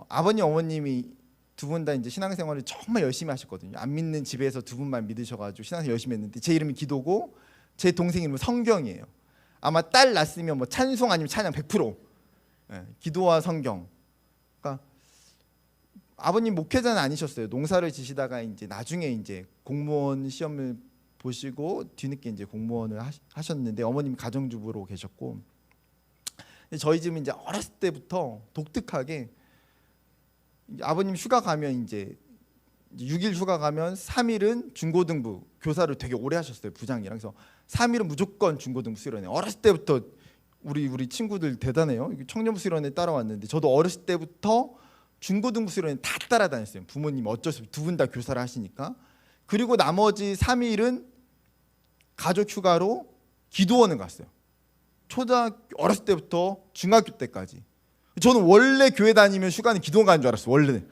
아버님 어머님이 두 분 다 이제 신앙생활을 정말 열심히 하셨거든요. 안 믿는 집에서 두 분만 믿으셔가지고 신앙생활 열심히 했는데 제 이름이 기도고 제 동생 이름은 성경이에요. 아마 딸 낳았으면 뭐 찬송 아니면 찬양 100%. 예, 기도와 성경. 그러니까 아버님 목회자는 아니셨어요. 농사를 지시다가 이제 나중에 이제 공무원 시험을 보시고 뒤늦게 이제 공무원을 하셨는데 어머님 가정주부로 계셨고. 저희 집은 이제 어렸을 때부터 독특하게 아버님 휴가 가면 이제 6일 휴가 가면 3일은 중고등부 교사를 되게 오래 하셨어요. 부장이랑. 그래서 3일은 무조건 중고등부 수련회. 어렸을 때부터 우리 친구들 대단해요. 청년부 수련회 따라왔는데 저도 어렸을 때부터 중고등부 수련회 다 따라다녔어요. 부모님이 어쩔 수 없이 두 분 다 교사를 하시니까. 그리고 나머지 3일은 가족 휴가로 기도원을 갔어요. 초등학교 어렸을 때부터 중학교 때까지. 저는 원래 교회 다니면 휴가는 기도원 가는 줄 알았어요. 원래.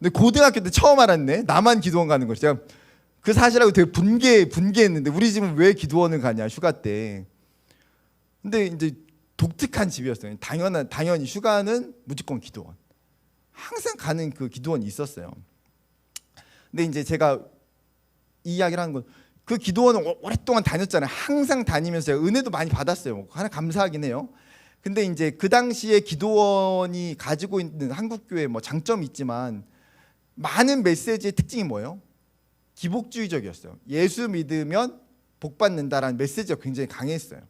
근데 고등학교 때 처음 알았네. 나만 기도원 가는 거. 제가 그 사실하고 되게 분개했는데 우리 집은 왜 기도원을 가냐 휴가 때. 근데 이제 독특한 집이었어요. 당연히 휴가는 무조건 기도원. 항상 가는 그 기도원이 있었어요. 근데 이제 제가 이 이야기를 하는 건 그 기도원은 오랫동안 다녔잖아요. 항상 다니면서 제가 은혜도 많이 받았어요. 하나 감사하긴 해요. 근데 이제 그 당시에 기도원이 가지고 있는 한국교회 뭐 장점이 있지만 많은 메시지의 특징이 뭐예요? 기복주의적이었어요. 예수 믿으면 복 받는다라는 메시지가 굉장히 강했어요.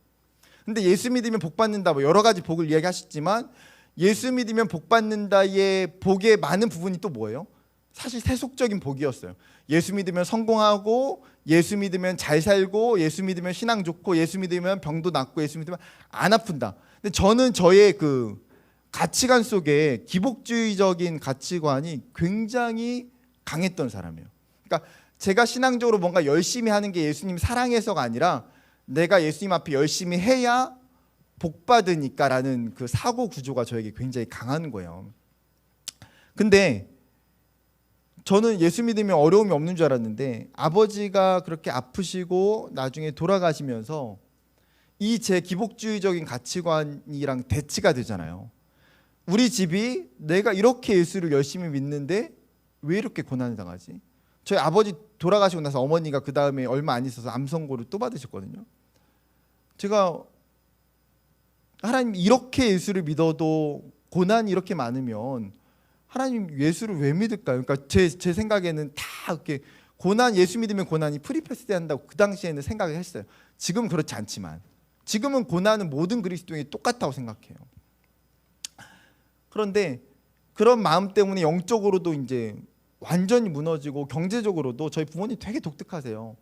근데 예수 믿으면 복 받는다 뭐 여러 가지 복을 이야기하셨지만 예수 믿으면 복 받는다의 복의 많은 부분이 또 뭐예요? 사실 세속적인 복이었어요. 예수 믿으면 성공하고, 예수 믿으면 잘 살고, 예수 믿으면 신앙 좋고, 예수 믿으면 병도 낫고, 예수 믿으면 안 아픈다. 근데 저는 저의 그 가치관 속에 기복주의적인 가치관이 굉장히 강했던 사람이에요. 그러니까 제가 신앙적으로 뭔가 열심히 하는 게 예수님 사랑해서가 아니라 내가 예수님 앞에 열심히 해야 복 받으니까라는 그 사고 구조가 저에게 굉장히 강한 거예요. 근데 저는 예수 믿으면 어려움이 없는 줄 알았는데 아버지가 그렇게 아프시고 나중에 돌아가시면서 이 제 기복주의적인 가치관이랑 대치가 되잖아요. 우리 집이 내가 이렇게 예수를 열심히 믿는데 왜 이렇게 고난을 당하지? 저희 아버지 돌아가시고 나서 어머니가 그 다음에 얼마 안 있어서 암 선고를 또 받으셨거든요. 제가 하나님 이렇게 예수를 믿어도 고난이 이렇게 많으면 하나님 예수를 왜 믿을까요? 그러니까 제 생각에는 다 이렇게 고난, 예수 믿으면 고난이 프리패스 한다고 그 당시에는 생각을 했어요. 지금 그렇지 않지만 지금은 고난은 모든 그리스도인이 똑같다고 생각해요. 그런데 그런 마음 때문에 영적으로도 이제 완전히 무너지고 경제적으로도 저희 부모님 되게 독특하세요.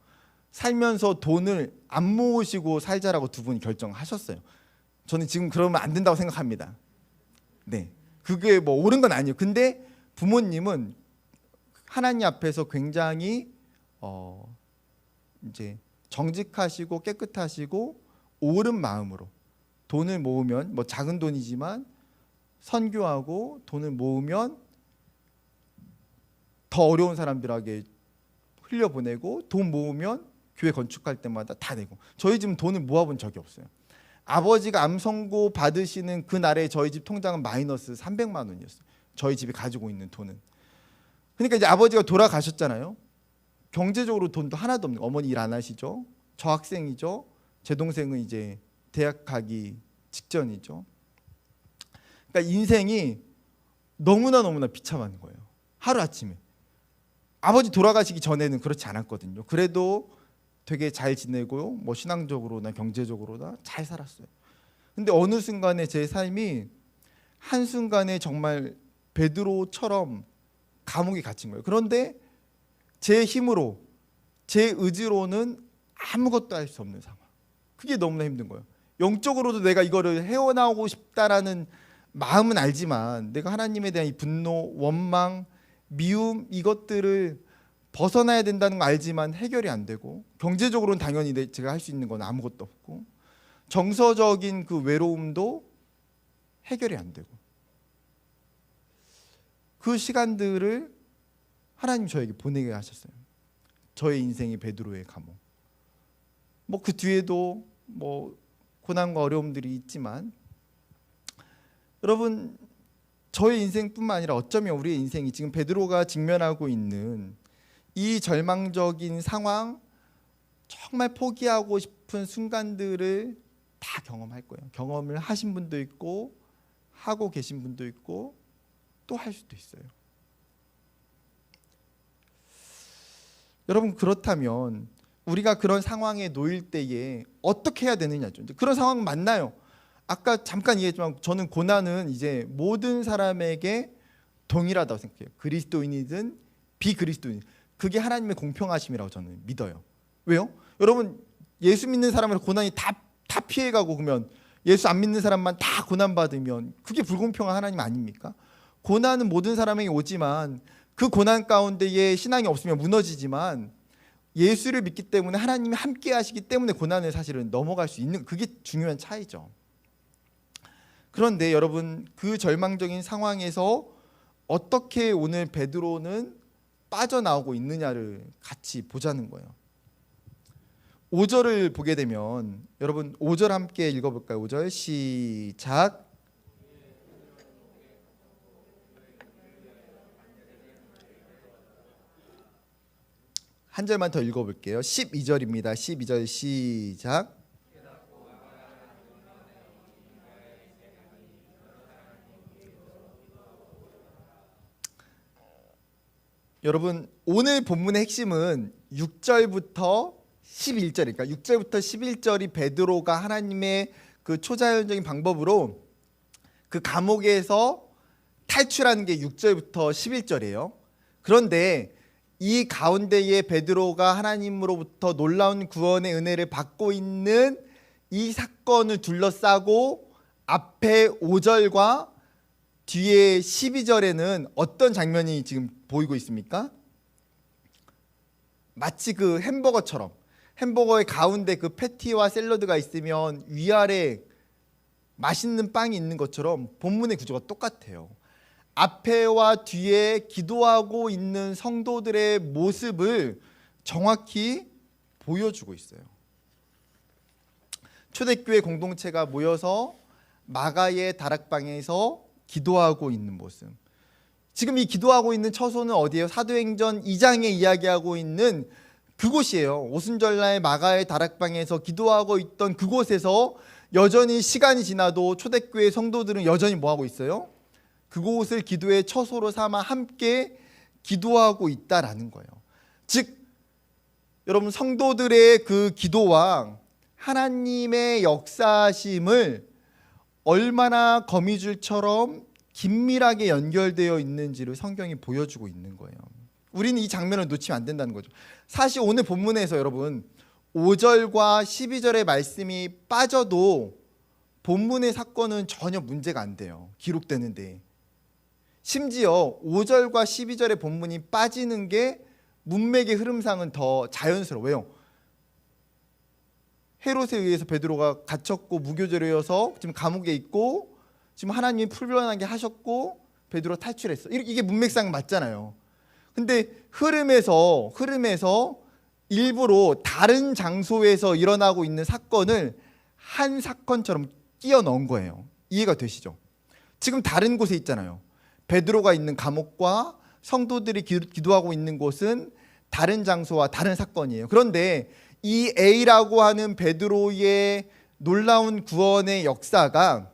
살면서 돈을 안 모으시고 살자라고 두 분이 결정하셨어요. 저는 지금 그러면 안 된다고 생각합니다. 네, 그게 뭐 옳은 건 아니에요. 근데 부모님은 하나님 앞에서 굉장히 이제 정직하시고 깨끗하시고 옳은 마음으로 돈을 모으면 뭐 작은 돈이지만 선교하고 돈을 모으면 더 어려운 사람들에게 흘려보내고 돈 모으면 교회 건축할 때마다 다 내고. 저희 집은 돈을 모아본 적이 없어요. 아버지가 암 선고 받으시는 그날에 저희 집 통장은 마이너스 300만 원이었어요. 저희 집이 가지고 있는 돈은. 그러니까 이제 아버지가 돌아가셨잖아요. 경제적으로 돈도 하나도 없는. 어머니 일 안 하시죠. 저 학생이죠. 제 동생은 이제 대학 가기 직전이죠. 그러니까 인생이 너무나 비참한 거예요. 하루아침에. 아버지 돌아가시기 전에는 그렇지 않았거든요. 그래도 되게 잘 지내고 뭐 신앙적으로나 경제적으로나 잘 살았어요. 근데 어느 순간에 제 삶이 한순간에 정말 베드로처럼 감옥에 갇힌 거예요. 그런데 제 힘으로, 제 의지로는 아무것도 할 수 없는 상황. 그게 너무나 힘든 거예요. 영적으로도 내가 이거를 헤어나오고 싶다라는 마음은 알지만 내가 하나님에 대한 이 분노, 원망, 미움 이것들을 벗어나야 된다는 거 알지만 해결이 안 되고, 경제적으로는 당연히 제가 할 수 있는 건 아무것도 없고, 정서적인 그 외로움도 해결이 안 되고, 그 시간들을 하나님 저에게 보내게 하셨어요. 저의 인생이 베드로의 감옥. 뭐 그 뒤에도 뭐 고난과 어려움들이 있지만, 여러분 저의 인생뿐만 아니라 어쩌면 우리의 인생이 지금 베드로가 직면하고 있는 이 절망적인 상황, 정말 포기하고 싶은 순간들을 다 경험할 거예요. 경험을 하신 분도 있고 하고 계신 분도 있고 또 할 수도 있어요. 여러분 그렇다면 우리가 그런 상황에 놓일 때에 어떻게 해야 되느냐죠. 그런 상황 만나요. 아까 잠깐 얘기했지만 저는 고난은 이제 모든 사람에게 동일하다고 생각해요. 그리스도인이든 비그리스도인. 그게 하나님의 공평하심이라고 저는 믿어요. 왜요? 여러분 예수 믿는 사람은 고난이 다 피해가고 그러면 예수 안 믿는 사람만 다 고난받으면 그게 불공평한 하나님 아닙니까? 고난은 모든 사람에게 오지만 그 고난 가운데에 신앙이 없으면 무너지지만 예수를 믿기 때문에 하나님이 함께 하시기 때문에 고난을 사실은 넘어갈 수 있는, 그게 중요한 차이죠. 그런데 여러분 그 절망적인 상황에서 어떻게 오늘 베드로는 빠져나오고 있느냐를 같이 보자는 거예요. 5절을 보게 되면 여러분 5절 함께 읽어볼까요? 5절 시작. 한 절만 더 읽어볼게요. 12절입니다. 12절 시작. 여러분 오늘 본문의 핵심은 6절부터 11절이니까 6절부터 11절이 베드로가 하나님의 그 초자연적인 방법으로 그 감옥에서 탈출하는 게 6절부터 11절이에요. 그런데 이 가운데에 베드로가 하나님으로부터 놀라운 구원의 은혜를 받고 있는 이 사건을 둘러싸고 앞에 5절과 뒤에 12절에는 어떤 장면이 지금 보이고 있습니까? 마치 그 햄버거처럼, 햄버거의 가운데 그 패티와 샐러드가 있으면 위아래 맛있는 빵이 있는 것처럼 본문의 구조가 똑같아요. 앞에와 뒤에 기도하고 있는 성도들의 모습을 정확히 보여주고 있어요. 초대교회 공동체가 모여서 마가의 다락방에서 기도하고 있는 모습. 지금 이 기도하고 있는 처소는 어디예요? 사도행전 2장에 이야기하고 있는 그곳이에요. 오순절날 마가의 다락방에서 기도하고 있던 그곳에서 여전히 시간이 지나도 초대교회 성도들은 여전히 뭐하고 있어요? 그곳을 기도의 처소로 삼아 함께 기도하고 있다라는 거예요. 즉 여러분, 성도들의 그 기도와 하나님의 역사심을 얼마나 거미줄처럼 긴밀하게 연결되어 있는지를 성경이 보여주고 있는 거예요. 우리는 이 장면을 놓치면 안 된다는 거죠. 사실 오늘 본문에서 여러분 5절과 12절의 말씀이 빠져도 본문의 사건은 전혀 문제가 안 돼요. 기록되는데. 심지어 5절과 12절의 본문이 빠지는 게 문맥의 흐름상은 더 자연스러워요. 헤롯에 의해서 베드로가 갇혔고 무교제로여서 지금 감옥에 있고 지금 하나님이 풀려나게 하셨고 베드로 탈출했어. 이게 문맥상 맞잖아요. 근데 흐름에서 일부러 다른 장소에서 일어나고 있는 사건을 한 사건처럼 끼워 넣은 거예요. 이해가 되시죠? 지금 다른 곳에 있잖아요. 베드로가 있는 감옥과 성도들이 기도하고 있는 곳은 다른 장소와 다른 사건이에요. 그런데 이 A라고 하는 베드로의 놀라운 구원의 역사가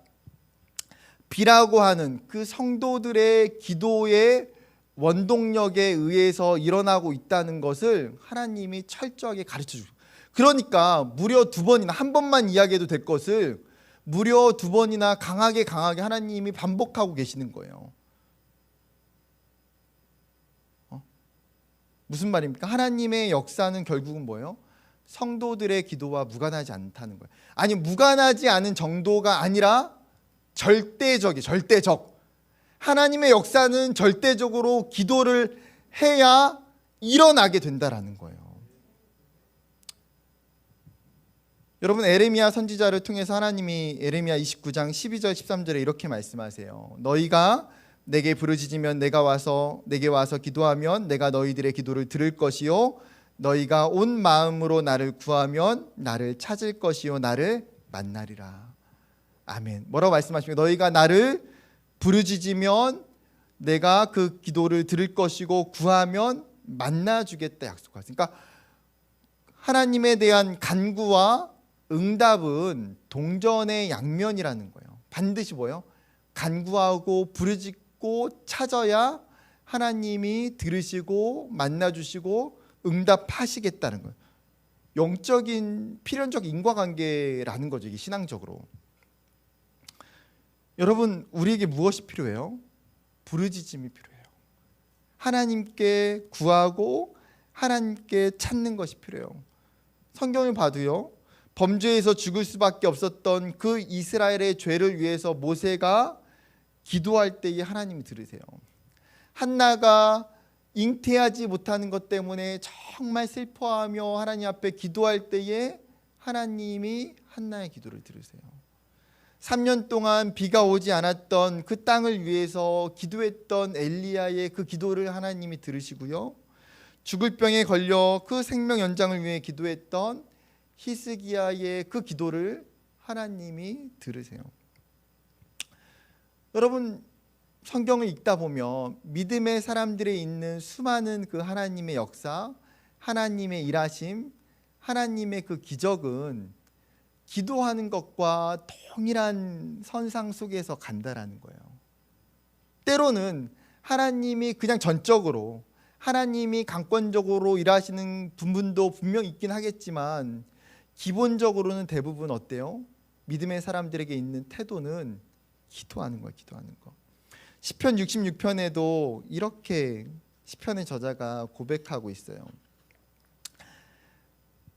B라고 하는 그 성도들의 기도의 원동력에 의해서 일어나고 있다는 것을 하나님이 철저하게 가르쳐 주고, 그러니까 무려 2번이나, 한 번만 이야기해도 될 것을 무려 2번이나 강하게 하나님이 반복하고 계시는 거예요. 무슨 말입니까? 하나님의 역사는 결국은 뭐예요? 성도들의 기도와 무관하지 않다는 거예요. 아니, 무관하지 않은 정도가 아니라 절대적. 하나님의 역사는 절대적으로 기도를 해야 일어나게 된다라는 거예요. 여러분, 에레미야 선지자를 통해서 하나님이 에레미야 29장 12절 13절에 이렇게 말씀하세요. 너희가 내게 부르짖으면 내게 와서 기도하면 내가 너희들의 기도를 들을 것이요 너희가 온 마음으로 나를 구하면 나를 찾을 것이요 나를 만나리라. 아멘. 뭐라고 말씀하십니까? 너희가 나를 부르짖으면 내가 그 기도를 들을 것이고 구하면 만나주겠다 약속하셨어요. 그러니까 하나님에 대한 간구와 응답은 동전의 양면이라는 거예요. 반드시 뭐예요? 간구하고 부르짖고 찾아야 하나님이 들으시고 만나주시고 응답하시겠다는 거예요. 영적인 필연적 인과관계라는 거죠. 이게 신앙적으로. 여러분, 우리에게 무엇이 필요해요? 부르짖음이 필요해요. 하나님께 구하고 하나님께 찾는 것이 필요해요. 성경을 봐도요, 범죄에서 죽을 수밖에 없었던 그 이스라엘의 죄를 위해서 모세가 기도할 때에 하나님이 들으세요. 한나가 잉태하지 못하는 것 때문에 정말 슬퍼하며 하나님 앞에 기도할 때에 하나님이 한나의 기도를 들으세요. 3년 동안 비가 오지 않았던 그 땅을 위해서 기도했던 엘리야의 그 기도를 하나님이 들으시고요, 죽을 병에 걸려 그 생명 연장을 위해 기도했던 히스기야의 그 기도를 하나님이 들으세요. 여러분, 성경을 읽다 보면 믿음의 사람들에 있는 수많은 그 하나님의 역사, 하나님의 일하심, 하나님의 그 기적은 기도하는 것과 동일한 선상 속에서 간다라는 거예요. 때로는 하나님이 그냥 전적으로, 하나님이 강권적으로 일하시는 부분도 분명 있긴 하겠지만 기본적으로는 대부분 어때요? 믿음의 사람들에게 있는 태도는 기도하는 거예요. 기도하는 거. 시편 66편에도 이렇게 시편의 저자가 고백하고 있어요.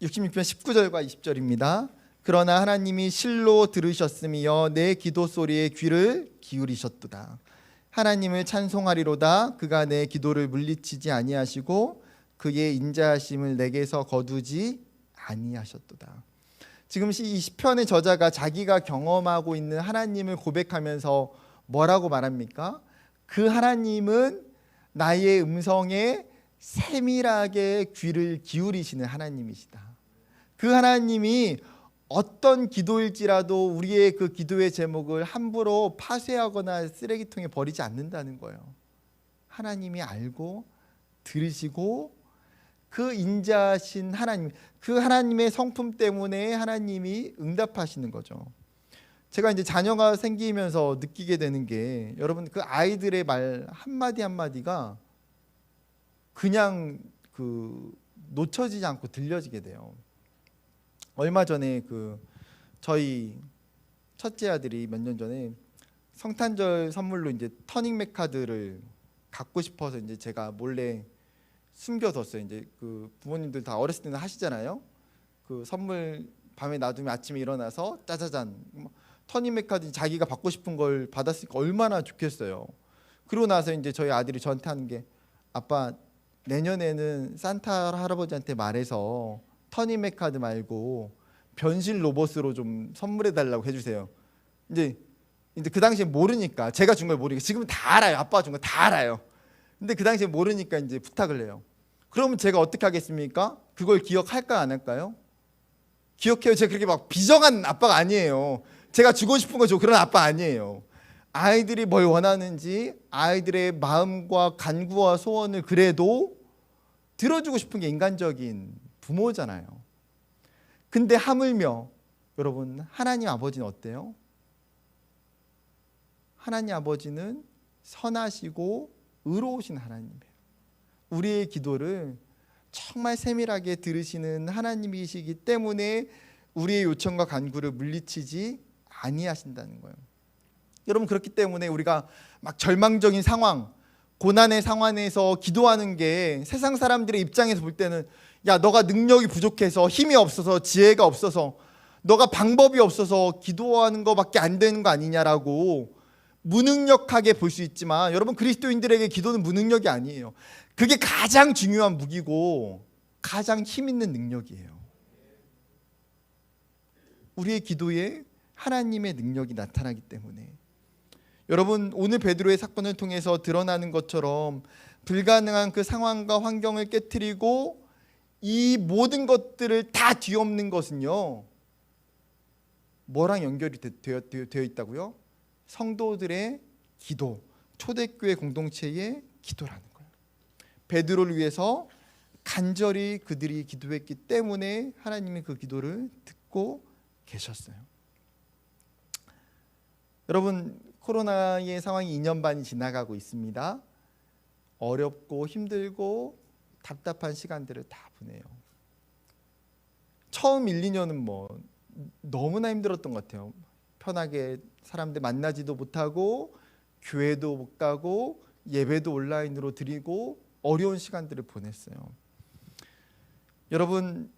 66편 19절과 20절입니다. 그러나 하나님이 실로 들으셨으며 내 기도 소리에 귀를 기울이셨도다. 하나님을 찬송하리로다. 그가 내 기도를 물리치지 아니하시고 그의 인자하심을 내게서 거두지 아니하셨도다. 지금 이 시편의 저자가 자기가 경험하고 있는 하나님을 고백하면서 뭐라고 말합니까? 그 하나님은 나의 음성에 세밀하게 귀를 기울이시는 하나님이시다. 그 하나님이 어떤 기도일지라도 우리의 그 기도의 제목을 함부로 파쇄하거나 쓰레기통에 버리지 않는다는 거예요. 하나님이 알고 들으시고 그 인자하신 하나님, 그 하나님의 성품 때문에 하나님이 응답하시는 거죠. 제가 이제 자녀가 생기면서 느끼게 되는 게, 여러분, 그 아이들의 말 한마디 한마디가 그냥 그 놓쳐지지 않고 들려지게 돼요. 얼마 전에 저희 첫째 아들이 몇 년 전에 성탄절 선물로 이제 터닝맥 카드를 갖고 싶어서 이제 제가 몰래 숨겨뒀어요. 이제 그 부모님들 다 어렸을 때는 하시잖아요. 그 선물 밤에 놔두면 아침에 일어나서 짜자잔 터닝맥 카드 자기가 받고 싶은 걸 받았으니까 얼마나 좋겠어요. 그러고 나서 이제 저희 아들이 저한테 하는 게, 아빠 내년에는 산타 할아버지한테 말해서 터닝맥 카드 말고 변신 로봇으로 좀 선물해 달라고 해주세요. 이제 그 당시에 모르니까, 제가 준 걸 모르니까, 지금은 다 알아요. 아빠가 준 거 다 알아요. 근데 그 당시에 모르니까 이제 부탁을 해요. 그러면 제가 어떻게 하겠습니까? 그걸 기억할까 안 할까요? 기억해요. 제가 그렇게 막 비정한 아빠가 아니에요. 제가 주고 싶은 거 줘, 그런 아빠 아니에요. 아이들이 뭘 원하는지 아이들의 마음과 간구와 소원을 그래도 들어주고 싶은 게 인간적인 부모잖아요. 근데 하물며 여러분, 하나님 아버지는 어때요? 하나님 아버지는 선하시고 의로우신 하나님이에요. 우리의 기도를 정말 세밀하게 들으시는 하나님이시기 때문에 우리의 요청과 간구를 물리치지 아니하신다는 거예요. 여러분, 그렇기 때문에 우리가 막 절망적인 상황, 고난의 상황에서 기도하는 게 세상 사람들의 입장에서 볼 때는, 야, 너가 능력이 부족해서, 힘이 없어서, 지혜가 없어서, 너가 방법이 없어서 기도하는 것밖에 안 되는 거 아니냐라고 무능력하게 볼 수 있지만, 여러분, 그리스도인들에게 기도는 무능력이 아니에요. 그게 가장 중요한 무기고 가장 힘 있는 능력이에요. 우리의 기도에 하나님의 능력이 나타나기 때문에, 여러분, 오늘 베드로의 사건을 통해서 드러나는 것처럼 불가능한 그 상황과 환경을 깨트리고 이 모든 것들을 다 뒤엎는 것은요, 뭐랑 연결이 되어 있다고요? 성도들의 기도, 초대교회 공동체의 기도라는 거예요. 베드로를 위해서 간절히 그들이 기도했기 때문에 하나님이 그 기도를 듣고 계셨어요. 여러분, 코로나의 상황이 2년 반이 지나가고 있습니다. 어렵고 힘들고 답답한 시간들을 다 보내요. 처음 1, 2년은 뭐 너무나 힘들었던 것 같아요. 편하게 사람들 만나지도 못하고 교회도 못 가고 예배도 온라인으로 드리고 어려운 시간들을 보냈어요. 여러분,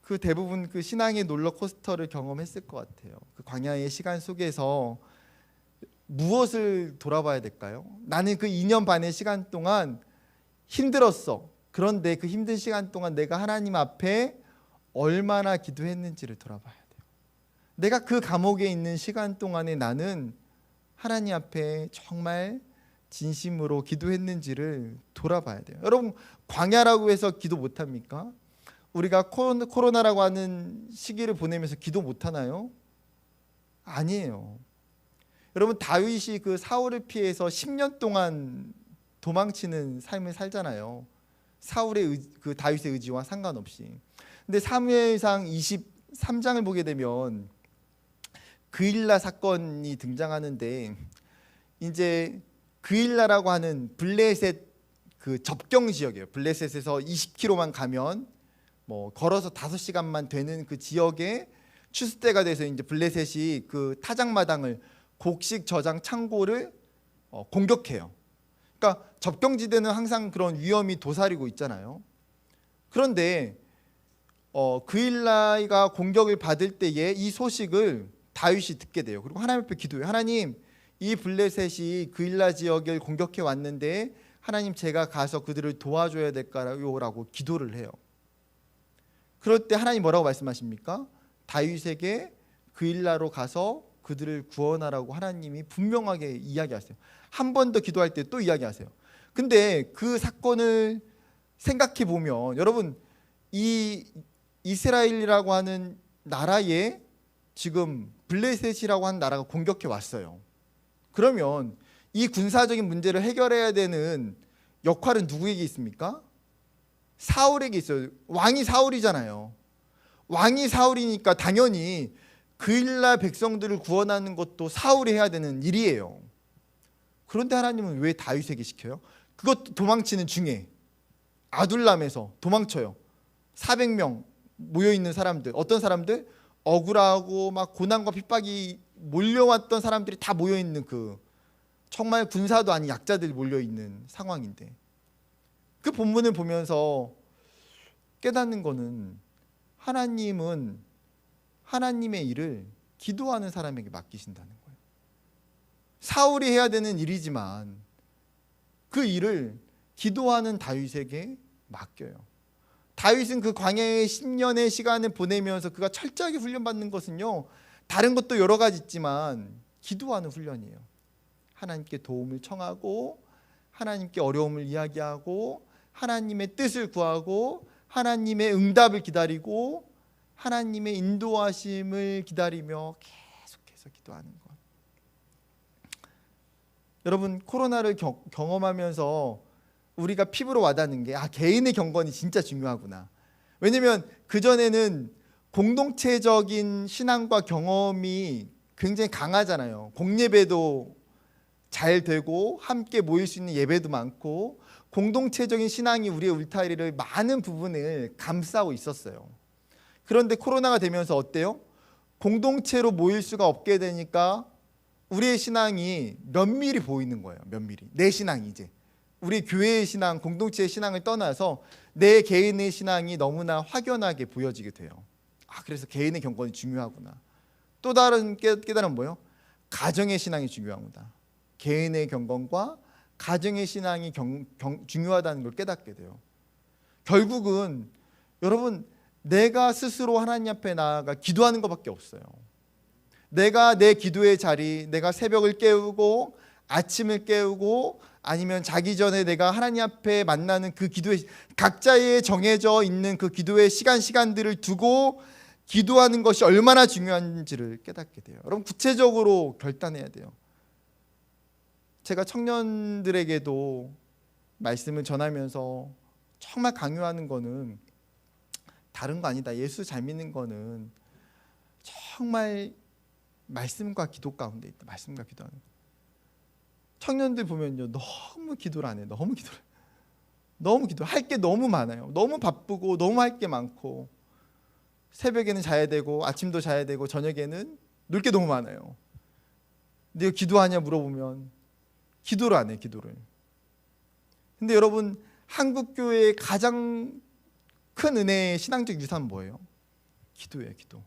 그 대부분 그 신앙의 롤러코스터를 경험했을 것 같아요. 그 광야의 시간 속에서 무엇을 돌아봐야 될까요? 나는 그 2년 반의 시간 동안 힘들었어. 그런데 그 힘든 시간 동안 내가 하나님 앞에 얼마나 기도했는지를 돌아봐야 돼요. 내가 그 감옥에 있는 시간 동안에 나는 하나님 앞에 정말 진심으로 기도했는지를 돌아봐야 돼요. 여러분, 광야라고 해서 기도 못합니까? 우리가 코로나라고 하는 시기를 보내면서 기도 못하나요? 아니에요. 여러분, 다윗이 그 사울을 피해서 10년 동안 도망치는 삶을 살잖아요. 사울의 그 다윗의 의지와 상관없이. 근데 사무엘상 23장을 보게 되면 그일라 사건이 등장하는데, 이제 그일라라고 하는 블레셋 그 접경 지역이에요. 블레셋에서 20km만 가면 뭐 걸어서 5시간만 되는 그 지역에 추수때가 돼서 이제 블레셋이 그 타작마당을 곡식 저장 창고를 공격해요. 그러니까 접경지대는 항상 그런 위험이 도사리고 있잖아요. 그런데 그일라가 공격을 받을 때에 이 소식을 다윗이 듣게 돼요. 그리고 하나님 앞에 기도해요. 하나님, 이 블레셋이 그일라 지역을 공격해 왔는데 하나님, 제가 가서 그들을 도와줘야 될까요? 라고 기도를 해요. 그럴 때 하나님 뭐라고 말씀하십니까? 다윗에게 그일라로 가서 그들을 구원하라고 하나님이 분명하게 이야기하세요. 한 번 더 기도할 때 또 이야기하세요. 근데 그 사건을 생각해 보면 여러분, 이 이스라엘이라고 하는 나라에 지금 블레셋이라고 하는 나라가 공격해 왔어요. 그러면 이 군사적인 문제를 해결해야 되는 역할은 누구에게 있습니까? 사울에게 있어요. 왕이 사울이잖아요. 왕이 사울이니까 당연히 그일라 백성들을 구원하는 것도 사울이 해야 되는 일이에요. 그런데 하나님은 왜 다윗에게 시켜요? 그것도 도망치는 중에 아둘람에서 도망쳐요. 400명 모여있는 사람들, 어떤 사람들? 억울하고 막 고난과 핍박이 몰려왔던 사람들이 다 모여있는 그 정말 군사도 아닌 약자들이 몰려있는 상황인데, 그 본문을 보면서 깨닫는 거는 하나님은 하나님의 일을 기도하는 사람에게 맡기신다는 거예요. 사울이 해야 되는 일이지만 그 일을 기도하는 다윗에게 맡겨요. 다윗은 그 광야의 10년의 시간을 보내면서 그가 철저하게 훈련받는 것은요, 다른 것도 여러 가지 있지만 기도하는 훈련이에요. 하나님께 도움을 청하고 하나님께 어려움을 이야기하고 하나님의 뜻을 구하고 하나님의 응답을 기다리고 하나님의 인도하심을 기다리며 계속해서 기도하는 것. 여러분, 코로나를 경험하면서 우리가 피부로 와닿는 게 개인의 경건이 진짜 중요하구나. 왜냐하면 그전에는 공동체적인 신앙과 경험이 굉장히 강하잖아요. 공예배도 잘 되고 함께 모일 수 있는 예배도 많고 공동체적인 신앙이 우리의 울타리를 많은 부분을 감싸고 있었어요. 그런데 코로나가 되면서 어때요? 공동체로 모일 수가 없게 되니까 우리의 신앙이 면밀히 보이는 거예요. 면밀히. 내 신앙이 이제 우리 교회의 신앙, 공동체의 신앙을 떠나서 내 개인의 신앙이 너무나 확연하게 보여지게 돼요. 그래서 개인의 경건이 중요하구나. 또 다른 깨달음은 뭐예요? 가정의 신앙이 중요하구나. 개인의 경건과 가정의 신앙이 중요하다는 걸 깨닫게 돼요. 결국은 여러분, 내가 스스로 하나님 앞에 나아가 기도하는 것밖에 없어요. 내가 내 기도의 자리, 내가 새벽을 깨우고 아침을 깨우고 아니면 자기 전에 내가 하나님 앞에 만나는 그 기도의, 각자의 정해져 있는 그 기도의 시간들을 두고 기도하는 것이 얼마나 중요한지를 깨닫게 돼요. 여러분, 구체적으로 결단해야 돼요. 제가 청년들에게도 말씀을 전하면서 정말 강요하는 거는 다른 거 아니다. 예수 잘 믿는 거는 정말 말씀과 기도 가운데 있다. 말씀과 기도하는 거. 청년들 보면요, 너무 기도를 안 해요. 너무 기도할 게 너무 많아요. 너무 바쁘고 너무 할 게 많고 새벽에는 자야 되고 아침도 자야 되고 저녁에는 놀 게 너무 많아요. 근데 기도하냐 물어보면 기도를 안 해요. 기도를. 근데 여러분, 한국 교회의 가장 큰 은혜의 신앙적 유산은 뭐예요? 기도예요. 기도.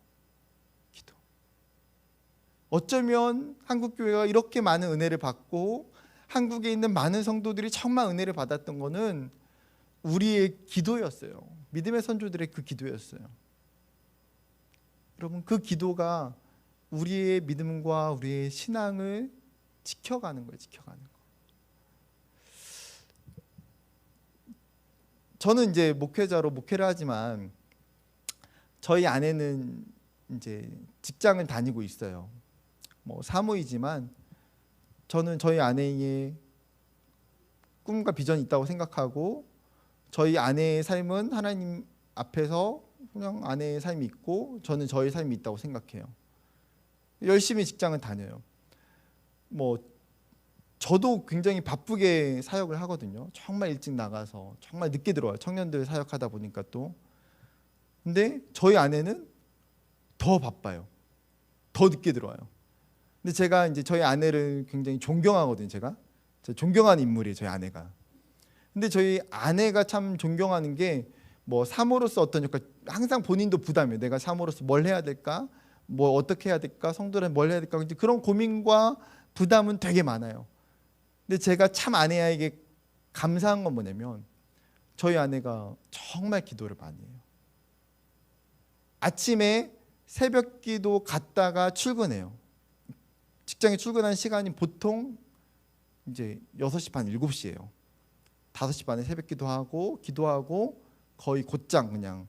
어쩌면 한국 교회가 이렇게 많은 은혜를 받고 한국에 있는 많은 성도들이 정말 은혜를 받았던 것은 우리의 기도였어요. 믿음의 선조들의 그 기도였어요. 여러분, 그 기도가 우리의 믿음과 우리의 신앙을 지켜가는 거예요. 지켜가는 거. 저는 이제 목회자로 목회를 하지만 저희 아내는 이제 직장을 다니고 있어요. 사모이지만 저는 저희 아내의 꿈과 비전이 있다고 생각하고 저희 아내의 삶은 하나님 앞에서 그냥 아내의 삶이 있고 저는 저의 삶이 있다고 생각해요. 열심히 직장을 다녀요. 저도 굉장히 바쁘게 사역을 하거든요. 정말 일찍 나가서 정말 늦게 들어와요. 청년들 사역하다 보니까 또. 근데 저희 아내는 더 바빠요. 더 늦게 들어와요. 근데 제가 이제 저희 아내를 굉장히 존경하거든요. 제가 존경하는 인물이에요. 저희 아내가. 근데 저희 아내가 참 존경하는 게 뭐 사모로서 어떤 역할, 항상 본인도 부담이에요. 내가 사모로서 뭘 해야 될까? 뭐 어떻게 해야 될까? 성도는 뭘 해야 될까? 이제 그런 고민과 부담은 되게 많아요. 근데 제가 참 아내에게 감사한 건 뭐냐면 저희 아내가 정말 기도를 많이 해요. 아침에 새벽 기도 갔다가 출근해요. 직장에 출근하는 시간이 보통 이제 6시 반, 7시예요. 5시 반에 새벽 기도하고 거의 곧장 그냥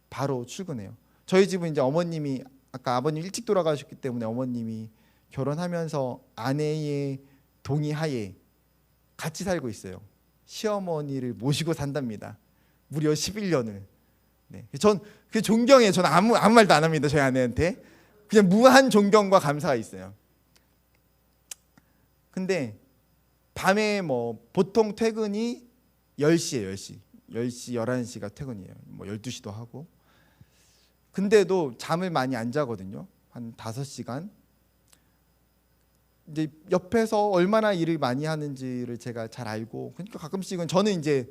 바로 출근해요. 저희 집은 이제 어머님이 아까 아버님 일찍 돌아가셨기 때문에 어머님이 결혼하면서 아내의 동의하에 같이 살고 있어요. 시어머니를 모시고 산답니다. 무려 11년을. 네. 전 그 존경해요. 저는 아무 말도 안 합니다. 저희 아내한테. 그냥 무한 존경과 감사가 있어요. 근데 밤에 뭐 보통 퇴근이 10시예요. 10시, 11시가 퇴근이에요. 뭐 12시도 하고. 근데도 잠을 많이 안 자거든요. 한 5시간. 이제 옆에서 얼마나 일을 많이 하는지를 제가 잘 알고, 그러니까 가끔씩은 저는 이제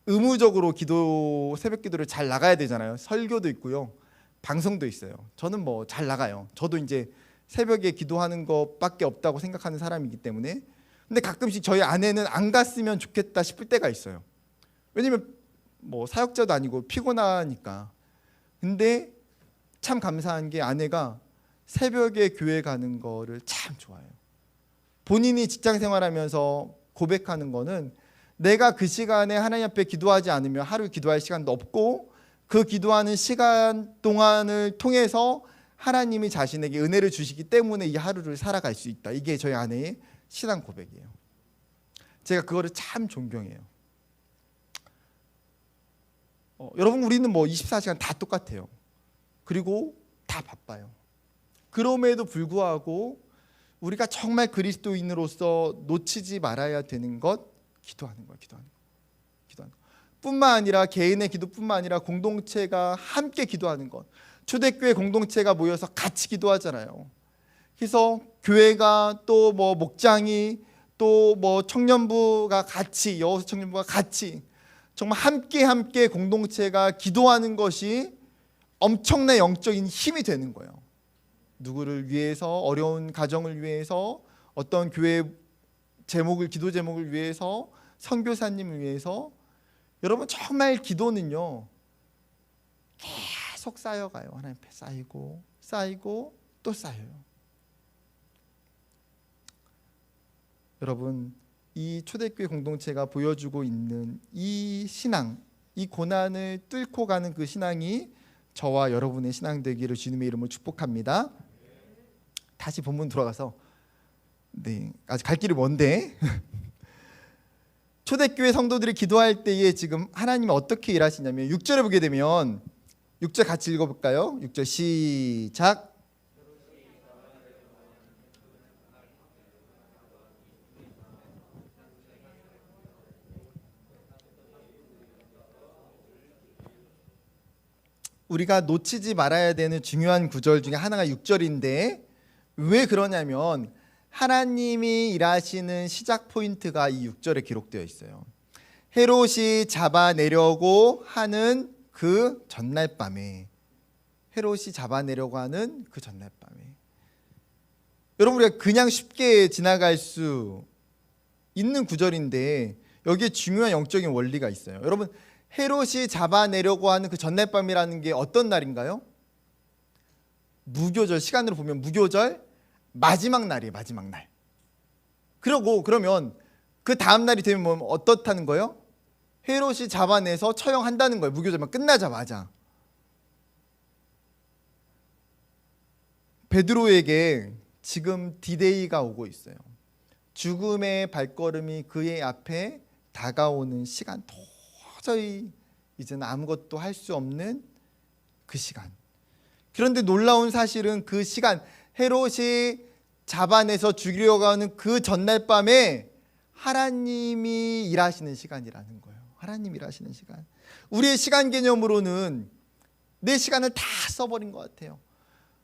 의무적으로 새벽 기도를 잘 나가야 되잖아요. 설교도 있고요. 방송도 있어요. 저는 뭐 잘 나가요. 저도 이제 새벽에 기도하는 것밖에 없다고 생각하는 사람이기 때문에. 근데 가끔씩 저희 아내는 안 갔으면 좋겠다 싶을 때가 있어요. 왜냐면 뭐 사역자도 아니고 피곤하니까. 근데 참 감사한 게 아내가 새벽에 교회 가는 거를 참 좋아해요. 본인이 직장 생활하면서 고백하는 거는 내가 그 시간에 하나님 앞에 기도하지 않으면 하루 기도할 시간도 없고, 그 기도하는 시간 동안을 통해서 하나님이 자신에게 은혜를 주시기 때문에 이 하루를 살아갈 수 있다. 이게 저희 아내의 신앙 고백이에요. 제가 그거를 참 존경해요. 여러분, 우리는 뭐 24시간 다 똑같아요. 그리고 다 바빠요. 그럼에도 불구하고 우리가 정말 그리스도인으로서 놓치지 말아야 되는 것, 기도하는 거예요. 기도하는 거. 뿐만 아니라 개인의 기도뿐만 아니라 공동체가 함께 기도하는 것. 초대교회 공동체가 모여서 같이 기도하잖아요. 그래서 교회가 또 뭐 목장이 또 뭐 청년부가 같이, 여호수 청년부가 같이 정말 함께 공동체가 기도하는 것이 엄청난 영적인 힘이 되는 거예요. 누구를 위해서, 어려운 가정을 위해서, 어떤 교회 제목을, 기도 제목을 위해서, 선교사님을 위해서. 여러분, 정말 기도는요 계속 쌓여가요. 하나님 앞에 쌓이고 또 쌓여요. 여러분, 이 초대교회 공동체가 보여주고 있는 이 신앙, 이 고난을 뚫고 가는 그 신앙이 저와 여러분의 신앙 되기를 주님의 이름으로 축복합니다. 다시 본문 들어가서, 아직 갈 길이 먼데 초대교회 성도들이 기도할 때에 지금 하나님이 어떻게 일하시냐면 6절에 보게 되면, 6절 같이 읽어볼까요? 6절 시작. 우리가 놓치지 말아야 되는 중요한 구절 중에 하나가 6절인데, 왜 그러냐면 하나님이 일하시는 시작 포인트가 이 6절에 기록되어 있어요. 헤롯이 잡아내려고 하는 그 전날 밤에, 헤롯이 잡아내려고 하는 그 전날 밤에. 여러분, 우리가 그냥 쉽게 지나갈 수 있는 구절인데 여기에 중요한 영적인 원리가 있어요. 여러분, 헤롯이 잡아내려고 하는 그 전날 밤이라는 게 어떤 날인가요? 무교절, 시간으로 보면 무교절 마지막 날이에요. 마지막 날. 그러면 그 다음 날이 되면 뭐 어떻다는 거예요? 헤롯이 잡아내서 처형한다는 거예요. 무교절만 끝나자마자. 베드로에게 지금 디데이가 오고 있어요. 죽음의 발걸음이 그의 앞에 다가오는 시간, 도저히 이제는 아무것도 할 수 없는 그 시간. 그런데 놀라운 사실은 그 시간, 헤롯이 잡아내서 죽이려고 하는 그 전날 밤에 하나님이 일하시는 시간이라는 거예요. 하나님 일하시는 시간. 우리의 시간 개념으로는 내 시간을 다 써버린 것 같아요.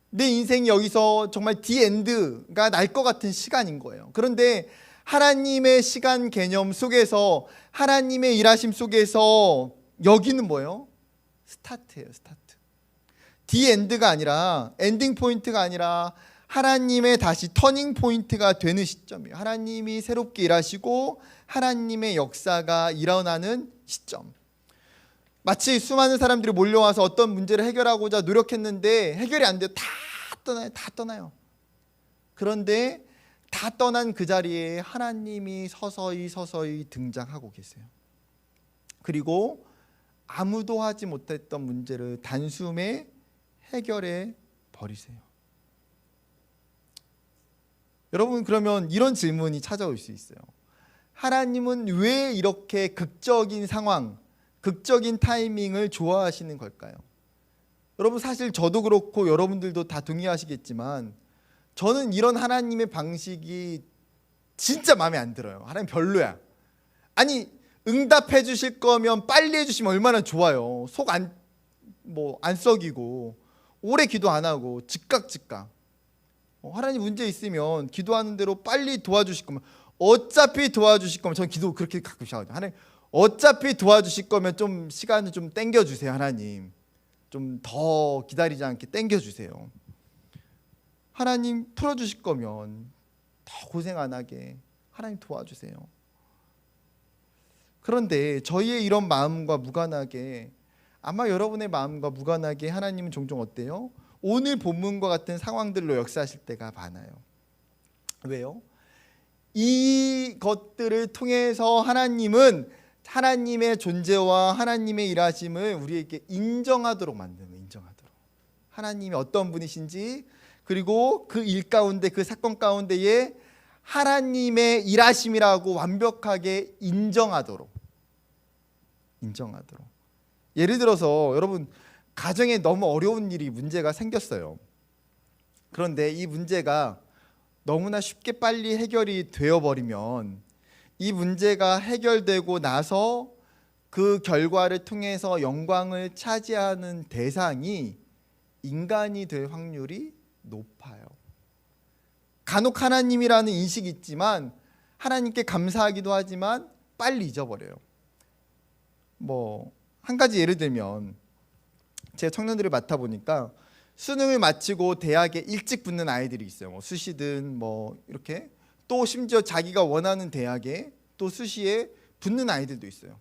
내 인생이 여기서 정말 디엔드가 날 것 같은 시간인 거예요. 그런데 하나님의 시간 개념 속에서, 하나님의 일하심 속에서 여기는 뭐예요? 스타트예요. 스타트. 디엔드가 아니라, 엔딩 포인트가 아니라 하나님의 다시 터닝 포인트가 되는 시점이에요. 하나님이 새롭게 일하시고 하나님의 역사가 일어나는 시점. 마치 수많은 사람들이 몰려와서 어떤 문제를 해결하고자 노력했는데 해결이 안 돼요. 다 떠나요. 다 떠나요. 그런데 다 떠난 그 자리에 하나님이 서서히 등장하고 계세요. 그리고 아무도 하지 못했던 문제를 단숨에 해결해 버리세요. 여러분, 그러면 이런 질문이 찾아올 수 있어요. 하나님은 왜 이렇게 극적인 상황, 극적인 타이밍을 좋아하시는 걸까요? 여러분, 사실 저도 그렇고 여러분들도 다 동의하시겠지만 저는 이런 하나님의 방식이 진짜 마음에 안 들어요. 하나님 별로야. 아니, 응답해 주실 거면 빨리 해주시면 얼마나 좋아요. 속 안 썩이고 오래 기도 안 하고 즉각 하나님 문제 있으면 기도하는 대로 빨리 도와주실 거면, 어차피 도와주실 거면, 저는 기도 그렇게 가끔 시작하거든요. 하나님 어차피 도와주실 거면 좀 시간을 좀 땡겨주세요. 하나님 좀 더 기다리지 않게 땡겨주세요. 하나님 풀어주실 거면 더 고생 안 하게 하나님 도와주세요. 그런데 저희의 이런 마음과 무관하게, 아마 여러분의 마음과 무관하게 하나님은 종종 어때요? 오늘 본문과 같은 상황들로 역사하실 때가 많아요. 왜요? 이것들을 통해서 하나님은 하나님의 존재와 하나님의 일하심을 우리에게 인정하도록 만드는 거예요. 인정하도록. 하나님이 어떤 분이신지, 그리고 그 일 가운데, 그 사건 가운데에 하나님의 일하심이라고 완벽하게 인정하도록. 예를 들어서 여러분, 가정에 너무 어려운 일이, 문제가 생겼어요. 그런데 이 문제가 너무나 쉽게 빨리 해결이 되어버리면, 이 문제가 해결되고 나서 그 결과를 통해서 영광을 차지하는 대상이 인간이 될 확률이 높아요. 간혹 하나님이라는 인식이 있지만, 하나님께 감사하기도 하지만 빨리 잊어버려요. 한 가지 예를 들면, 제가 청년들을 맡아보니까 수능을 마치고 대학에 일찍 붙는 아이들이 있어요. 수시든 이렇게, 또 심지어 자기가 원하는 대학에 또 수시에 붙는 아이들도 있어요.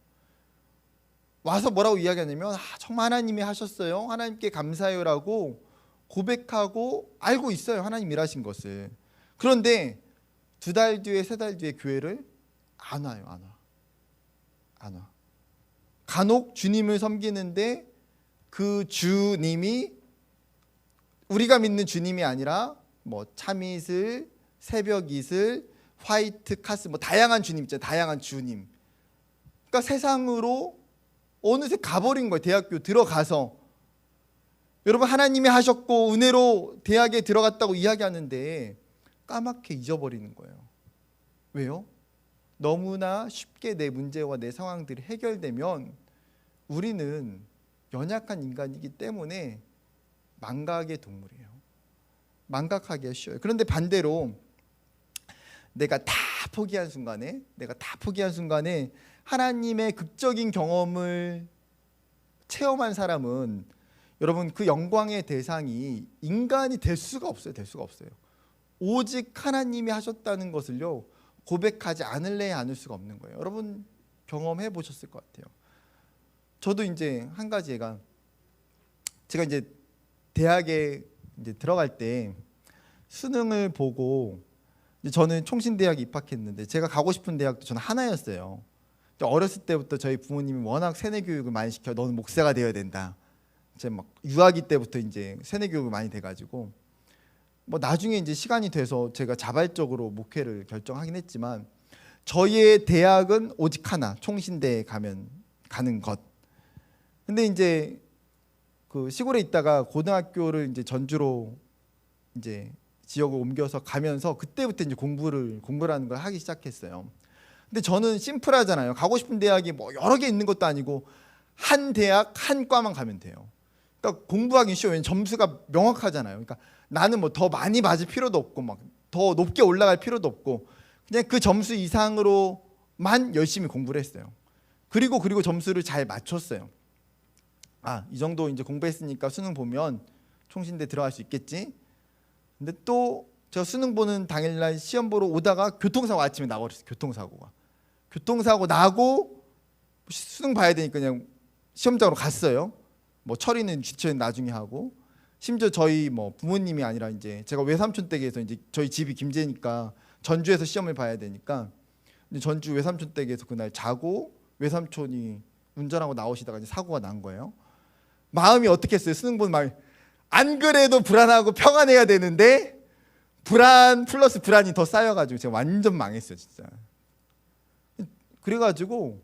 와서 뭐라고 이야기하냐면, 정말 하나님이 하셨어요, 하나님께 감사해요라고 고백하고 알고 있어요, 하나님 일하신 것을. 그런데 2달 뒤에 3달 뒤에 교회를 안 와요. 안 와. 간혹 주님을 섬기는데 그 주님이 우리가 믿는 주님이 아니라 참이슬, 새벽이슬, 화이트 카스, 다양한 주님 있잖아요. 다양한 주님. 그러니까 세상으로 어느새 가버린 거예요. 대학교 들어가서. 여러분, 하나님이 하셨고 은혜로 대학에 들어갔다고 이야기하는데 까맣게 잊어버리는 거예요. 왜요? 너무나 쉽게 내 문제와 내 상황들이 해결되면 우리는 연약한 인간이기 때문에 망각의 동물이에요. 망각하기가 쉬워요. 그런데 반대로 내가 다 포기한 순간에 하나님의 극적인 경험을 체험한 사람은, 여러분, 그 영광의 대상이 인간이 될 수가 없어요. 오직 하나님이 하셨다는 것을요, 고백하지 않을 수가 없는 거예요. 여러분 경험해 보셨을 것 같아요. 저도 이제 한 가지, 제가 이제 대학에 들어갈 때 수능을 보고, 저는 총신대학에 입학했는데 제가 가고 싶은 대학도 저는 하나였어요. 어렸을 때부터 저희 부모님이 워낙 세뇌 교육을 많이 시켜, 너는 목사가 되어야 된다. 제가 유아기 때부터 이제 세뇌 교육을 많이 돼가지고, 나중에 이제 시간이 돼서 제가 자발적으로 목회를 결정하긴 했지만, 저희의 대학은 오직 하나, 총신대에 가는 것. 근데 이제 그 시골에 있다가 고등학교를 이제 전주로 이제 지역을 옮겨서 가면서 그때부터 이제 공부라는 걸 하기 시작했어요. 근데 저는 심플하잖아요. 가고 싶은 대학이 여러 개 있는 것도 아니고 한 대학 한 과만 가면 돼요. 그러니까 공부하기 쉬워요. 왜냐면 점수가 명확하잖아요. 그러니까 나는 뭐 더 많이 맞을 필요도 없고 막 더 높게 올라갈 필요도 없고 그냥 그 점수 이상으로만 열심히 공부를 했어요. 그리고 점수를 잘 맞췄어요. 이 정도 이제 공부했으니까 수능 보면 총신대 들어갈 수 있겠지. 근데 또 제가 수능 보는 당일날 시험 보러 오다가 교통사고 아침에 나버렸어요. 교통사고 나고 수능 봐야 되니까 그냥 시험장으로 갔어요. 뭐 처리는 지처리는 나중에 하고, 심지어 저희 뭐 부모님이 아니라 이제 제가 외삼촌 댁에서 이제 저희 집이 김제니까 전주에서 시험을 봐야 되니까 전주 외삼촌 댁에서 그날 자고 외삼촌이 운전하고 나오시다가 이제 사고가 난 거예요. 마음이 어떻게 했어요? 수능 보는 마음이 안 그래도 불안하고 평안해야 되는데 불안 플러스 불안이 더 쌓여가지고 제가 완전 망했어요, 진짜. 그래가지고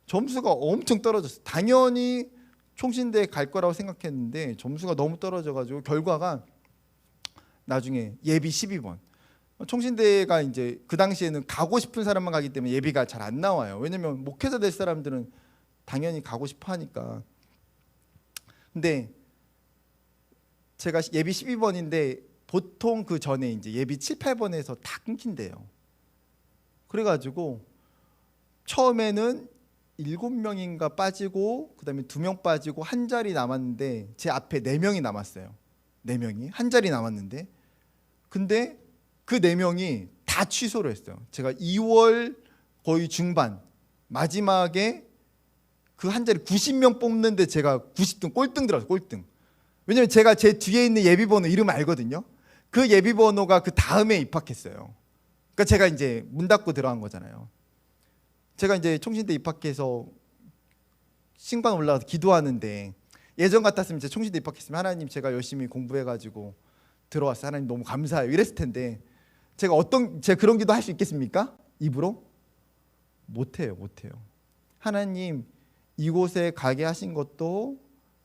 점수가 엄청 떨어졌어요. 당연히 총신대에 갈 거라고 생각했는데 점수가 너무 떨어져가지고 결과가 나중에 예비 12번. 총신대가 이제 그 당시에는 가고 싶은 사람만 가기 때문에 예비가 잘 안 나와요. 왜냐면 목회자 될 사람들은 당연히 가고 싶어 하니까. 근데 제가 예비 12번인데 보통 그 전에 이제 예비 7, 8번에서 다 끊긴대요. 그래가지고 처음에는 7명인가 빠지고 그다음에 2명 빠지고 한 자리 남았는데 제 앞에 4명이 남았어요. 4명이 한 자리 남았는데 근데 그 4명이 다 취소를 했어요. 제가 2월 거의 중반 마지막에 그 한 자리 90명 뽑는데 제가 90등 꼴등 들어갔어요. 꼴등. 왜냐면 제가 제 뒤에 있는 예비번호 이름 알거든요. 그 예비번호가 그 다음에 입학했어요. 그러니까 제가 이제 문 닫고 들어간 거잖아요. 제가 이제 총신대 입학해서 신관 올라가서 기도하는데 예전 같았으면 제가 총신대 입학했으면 하나님 제가 열심히 공부해가지고 들어왔어요. 하나님 너무 감사해요. 이랬을 텐데 제가 그런 기도 할 수 있겠습니까? 입으로? 못해요. 하나님 이곳에 가게 하신 것도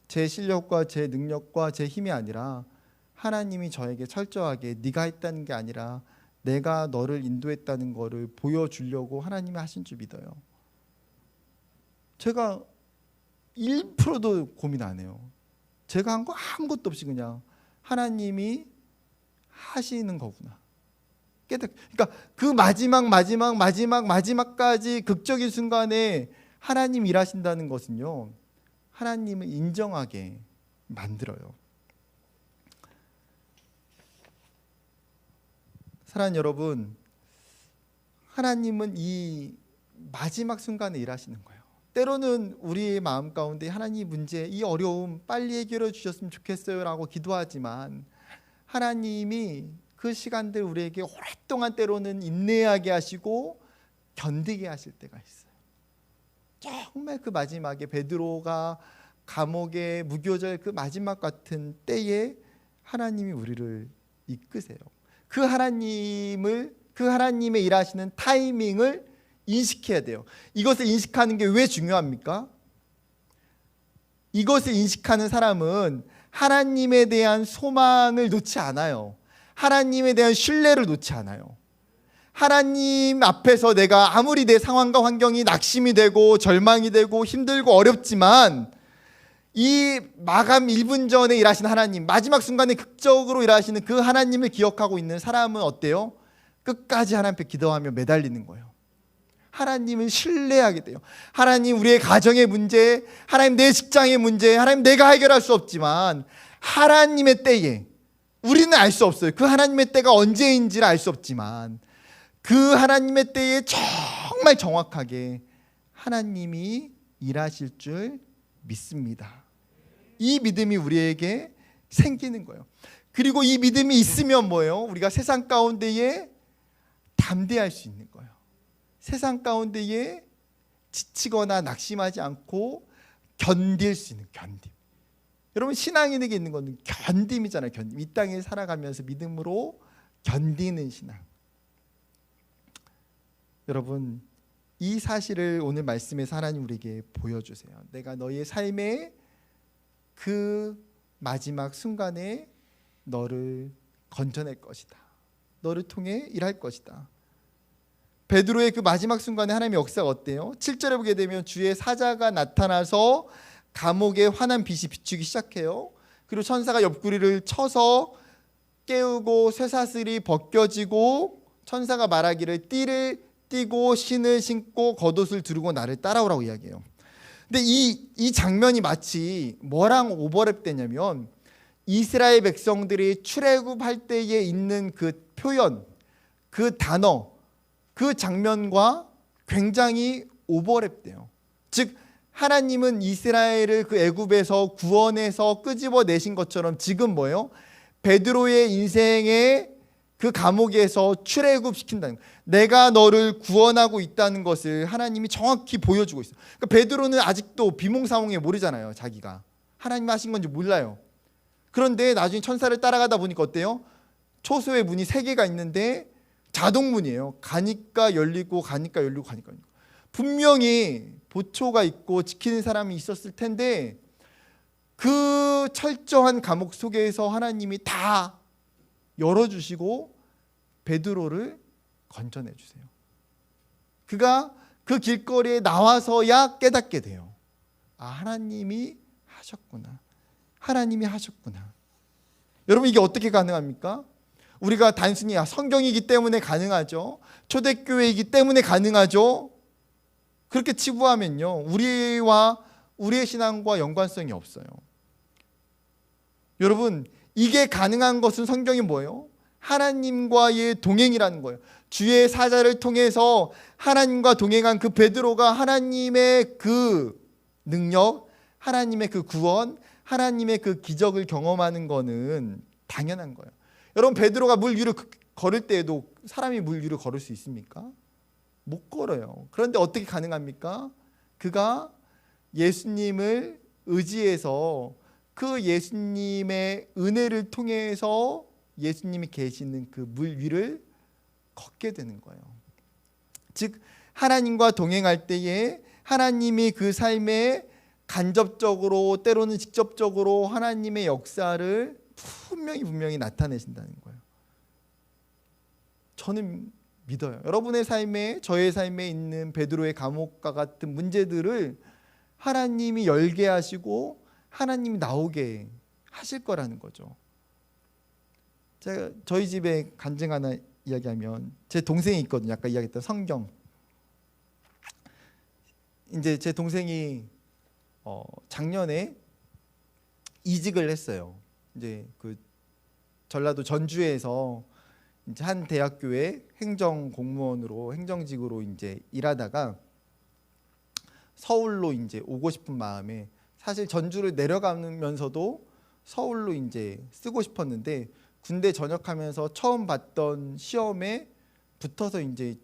제 실력과 제 능력과 제 힘이 아니라 하나님이 저에게 철저하게 네가 했다는 게 아니라 내가 너를 인도했다는 거를 보여주려고 하나님이 하신 줄 믿어요. 제가 1%도 고민 안 해요. 제가 한 거 아무것도 없이 그냥 하나님이 하시는 거구나. 그러니까 그 마지막까지 극적인 순간에 하나님 일하신다는 것은요, 하나님을 인정하게 만들어요. 사랑하는 여러분, 하나님은 이 마지막 순간에 일하시는 거예요. 때로는 우리의 마음 가운데 하나님 문제, 이 어려움 빨리 해결해 주셨으면 좋겠어요 라고 기도하지만 하나님이 그 시간들 우리에게 오랫동안 때로는 인내하게 하시고 견디게 하실 때가 있어요. 정말 그 마지막에 베드로가 감옥에 무교절 그 마지막 같은 때에 하나님이 우리를 이끄세요. 그 하나님의 일하시는 타이밍을 인식해야 돼요. 이것을 인식하는 게 왜 중요합니까? 이것을 인식하는 사람은 하나님에 대한 소망을 놓지 않아요. 하나님에 대한 신뢰를 놓지 않아요. 하나님 앞에서 내가 아무리 내 상황과 환경이 낙심이 되고 절망이 되고 힘들고 어렵지만 이 마감 1분 전에 일하시는 하나님, 마지막 순간에 극적으로 일하시는 그 하나님을 기억하고 있는 사람은 어때요? 끝까지 하나님 앞에 기도하며 매달리는 거예요. 하나님을 신뢰하게 돼요. 하나님 우리의 가정의 문제, 하나님 내 직장의 문제, 하나님 내가 해결할 수 없지만 하나님의 때에 우리는 알 수 없어요. 그 하나님의 때가 언제인지를 알 수 없지만 그 하나님의 때에 정말 정확하게 하나님이 일하실 줄 믿습니다. 이 믿음이 우리에게 생기는 거예요. 그리고 이 믿음이 있으면 뭐예요? 우리가 세상 가운데에 담대할 수 있는 거예요. 세상 가운데에 지치거나 낙심하지 않고 견딜 수 있는 견딤. 여러분 신앙인에게 있는 건 견딤이잖아요. 견딤. 이 땅에 살아가면서 믿음으로 견디는 신앙. 여러분 이 사실을 오늘 말씀에서 하나님 우리에게 보여주세요. 내가 너희의 삶의 그 마지막 순간에 너를 건져낼 것이다. 너를 통해 일할 것이다. 베드로의 그 마지막 순간에 하나님의 역사가 어때요? 7절에 보게 되면 주의 사자가 나타나서 감옥에 환한 빛이 비추기 시작해요. 그리고 천사가 옆구리를 쳐서 깨우고 쇠사슬이 벗겨지고 천사가 말하기를 띠를 띠고 신을 신고 겉옷을 두르고 나를 따라오라고 이야기해요. 근데 이 장면이 마치 뭐랑 오버랩되냐면 이스라엘 백성들이 출애굽할 때에 있는 그 표현, 그 단어, 그 장면과 굉장히 오버랩돼요. 즉 하나님은 이스라엘을 그 애굽에서 구원해서 끄집어내신 것처럼 지금 뭐예요? 베드로의 인생의 그 감옥에서 출애굽시킨다는 거예요. 내가 너를 구원하고 있다는 것을 하나님이 정확히 보여주고 있어요. 그러니까 베드로는 아직도 비몽사몽에 모르잖아요. 자기가 하나님 하신 건지 몰라요. 그런데 나중에 천사를 따라가다 보니까 어때요? 초소의 문이 3개가 있는데 자동문이에요. 가니까 열리고 가니까 열리고 가니까 열리고. 분명히 보초가 있고 지키는 사람이 있었을 텐데 그 철저한 감옥 속에서 하나님이 다 열어주시고 베드로를 건져내 주세요. 그가 그 길거리에 나와서야 깨닫게 돼요. 아, 하나님이 하셨구나. 하나님이 하셨구나. 여러분, 이게 어떻게 가능합니까? 우리가 단순히 성경이기 때문에 가능하죠. 초대교회이기 때문에 가능하죠. 그렇게 치부하면요, 우리와 우리의 신앙과 연관성이 없어요. 여러분, 이게 가능한 것은 성경이 뭐예요? 하나님과의 동행이라는 거예요. 주의 사자를 통해서 하나님과 동행한 그 베드로가 하나님의 그 능력, 하나님의 그 구원, 하나님의 그 기적을 경험하는 거는 당연한 거예요. 여러분, 베드로가 물 위를 걸을 때에도 사람이 물 위를 걸을 수 있습니까? 못 걸어요. 그런데 어떻게 가능합니까? 그가 예수님을 의지해서 그 예수님의 은혜를 통해서 예수님이 계시는 그 물 위를 걷게 되는 거예요. 즉 하나님과 동행할 때에 하나님이 그 삶에 간접적으로 때로는 직접적으로 하나님의 역사를 분명히 나타내신다는 거예요. 저는 믿어요. 여러분의 삶에, 저의 삶에 있는 베드로의 감옥과 같은 문제들을 하나님이 열게 하시고 하나님이 나오게 하실 거라는 거죠. 제가 저희 집에 간증 하나 이야기하면, 제 동생이 있거든요. 아까 이야기했던 성경. 이제 제 동생이 작년에 이직을 했어요. 이제 그 전라도 전주에서 이제 한 대학교에 행정 공무원으로, 행정직으로 이제 일하다가 서울로 이제 오고 싶은 마음에, 사실 전주를 내려가면서도 서울로 이제 쓰고 싶었는데 군대 전역하면서 처음 봤던 시험에 붙어서 이제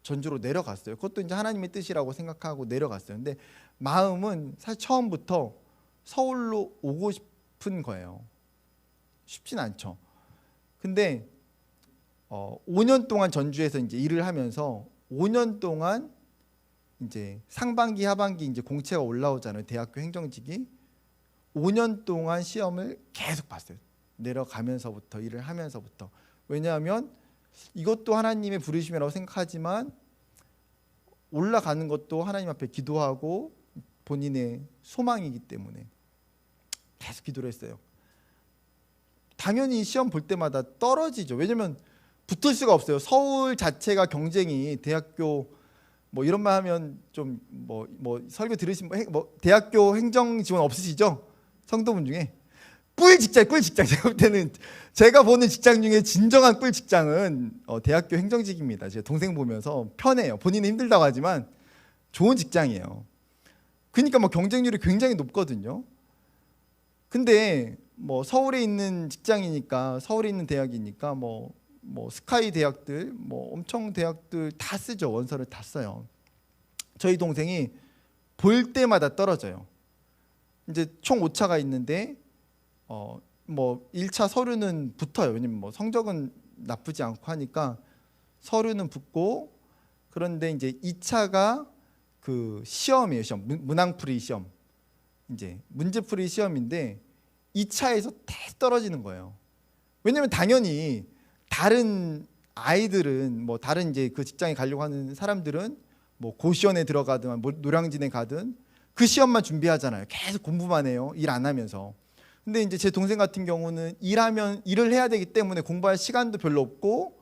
전주로 내려갔어요. 그것도 이제 하나님의 뜻이라고 생각하고 내려갔어요. 근데 마음은 사실 처음부터 서울로 오고 싶은 거예요. 쉽진 않죠. 근데 5년 동안 전주에서 이제 일을 하면서 5년 동안 이제 상반기 하반기 이제 공채가 올라오잖아요. 대학교 행정직이. 5년 동안 시험을 계속 봤어요. 내려가면서부터, 일을 하면서부터. 왜냐하면 이것도 하나님의 부르심이라고 생각하지만 올라가는 것도 하나님 앞에 기도하고 본인의 소망이기 때문에 계속 기도를 했어요. 당연히 시험 볼 때마다 떨어지죠. 왜냐면 붙을 수가 없어요. 서울 자체가 경쟁이, 대학교 뭐 이런 말 하면 좀 뭐 설교 들으신 뭐 대학교 행정 지원 없으시죠? 성도분 중에 꿀 직장. 제가 볼 때는, 제가 보는 직장 중에 진정한 꿀 직장은 대학교 행정직입니다. 제 동생 보면서 편해요. 본인은 힘들다고 하지만 좋은 직장이에요. 그러니까 뭐 경쟁률이 굉장히 높거든요. 근데 뭐 서울에 있는 직장이니까, 서울에 있는 대학이니까 뭐 스카이 대학들, 뭐 엄청 대학들 다 쓰죠. 원서를 다 써요. 저희 동생이 볼 때마다 떨어져요. 이제 총 5차가 있는데 뭐 1차 서류는 붙어요. 왜냐면 뭐 성적은 나쁘지 않고 하니까 서류는 붙고, 그런데 이제 2차가 그 시험이에요. 시험. 문항풀이 시험. 이제 문제풀이 시험인데 2차에서 다 떨어지는 거예요. 왜냐면 당연히 다른 아이들은, 뭐 다른 이제 그 직장에 가려고 하는 사람들은 뭐 고시원에 들어가든 뭐 노량진에 가든 그 시험만 준비하잖아요. 계속 공부만 해요. 일 안 하면서. 근데 이제 제 동생 같은 경우는 일을 해야 되기 때문에 공부할 시간도 별로 없고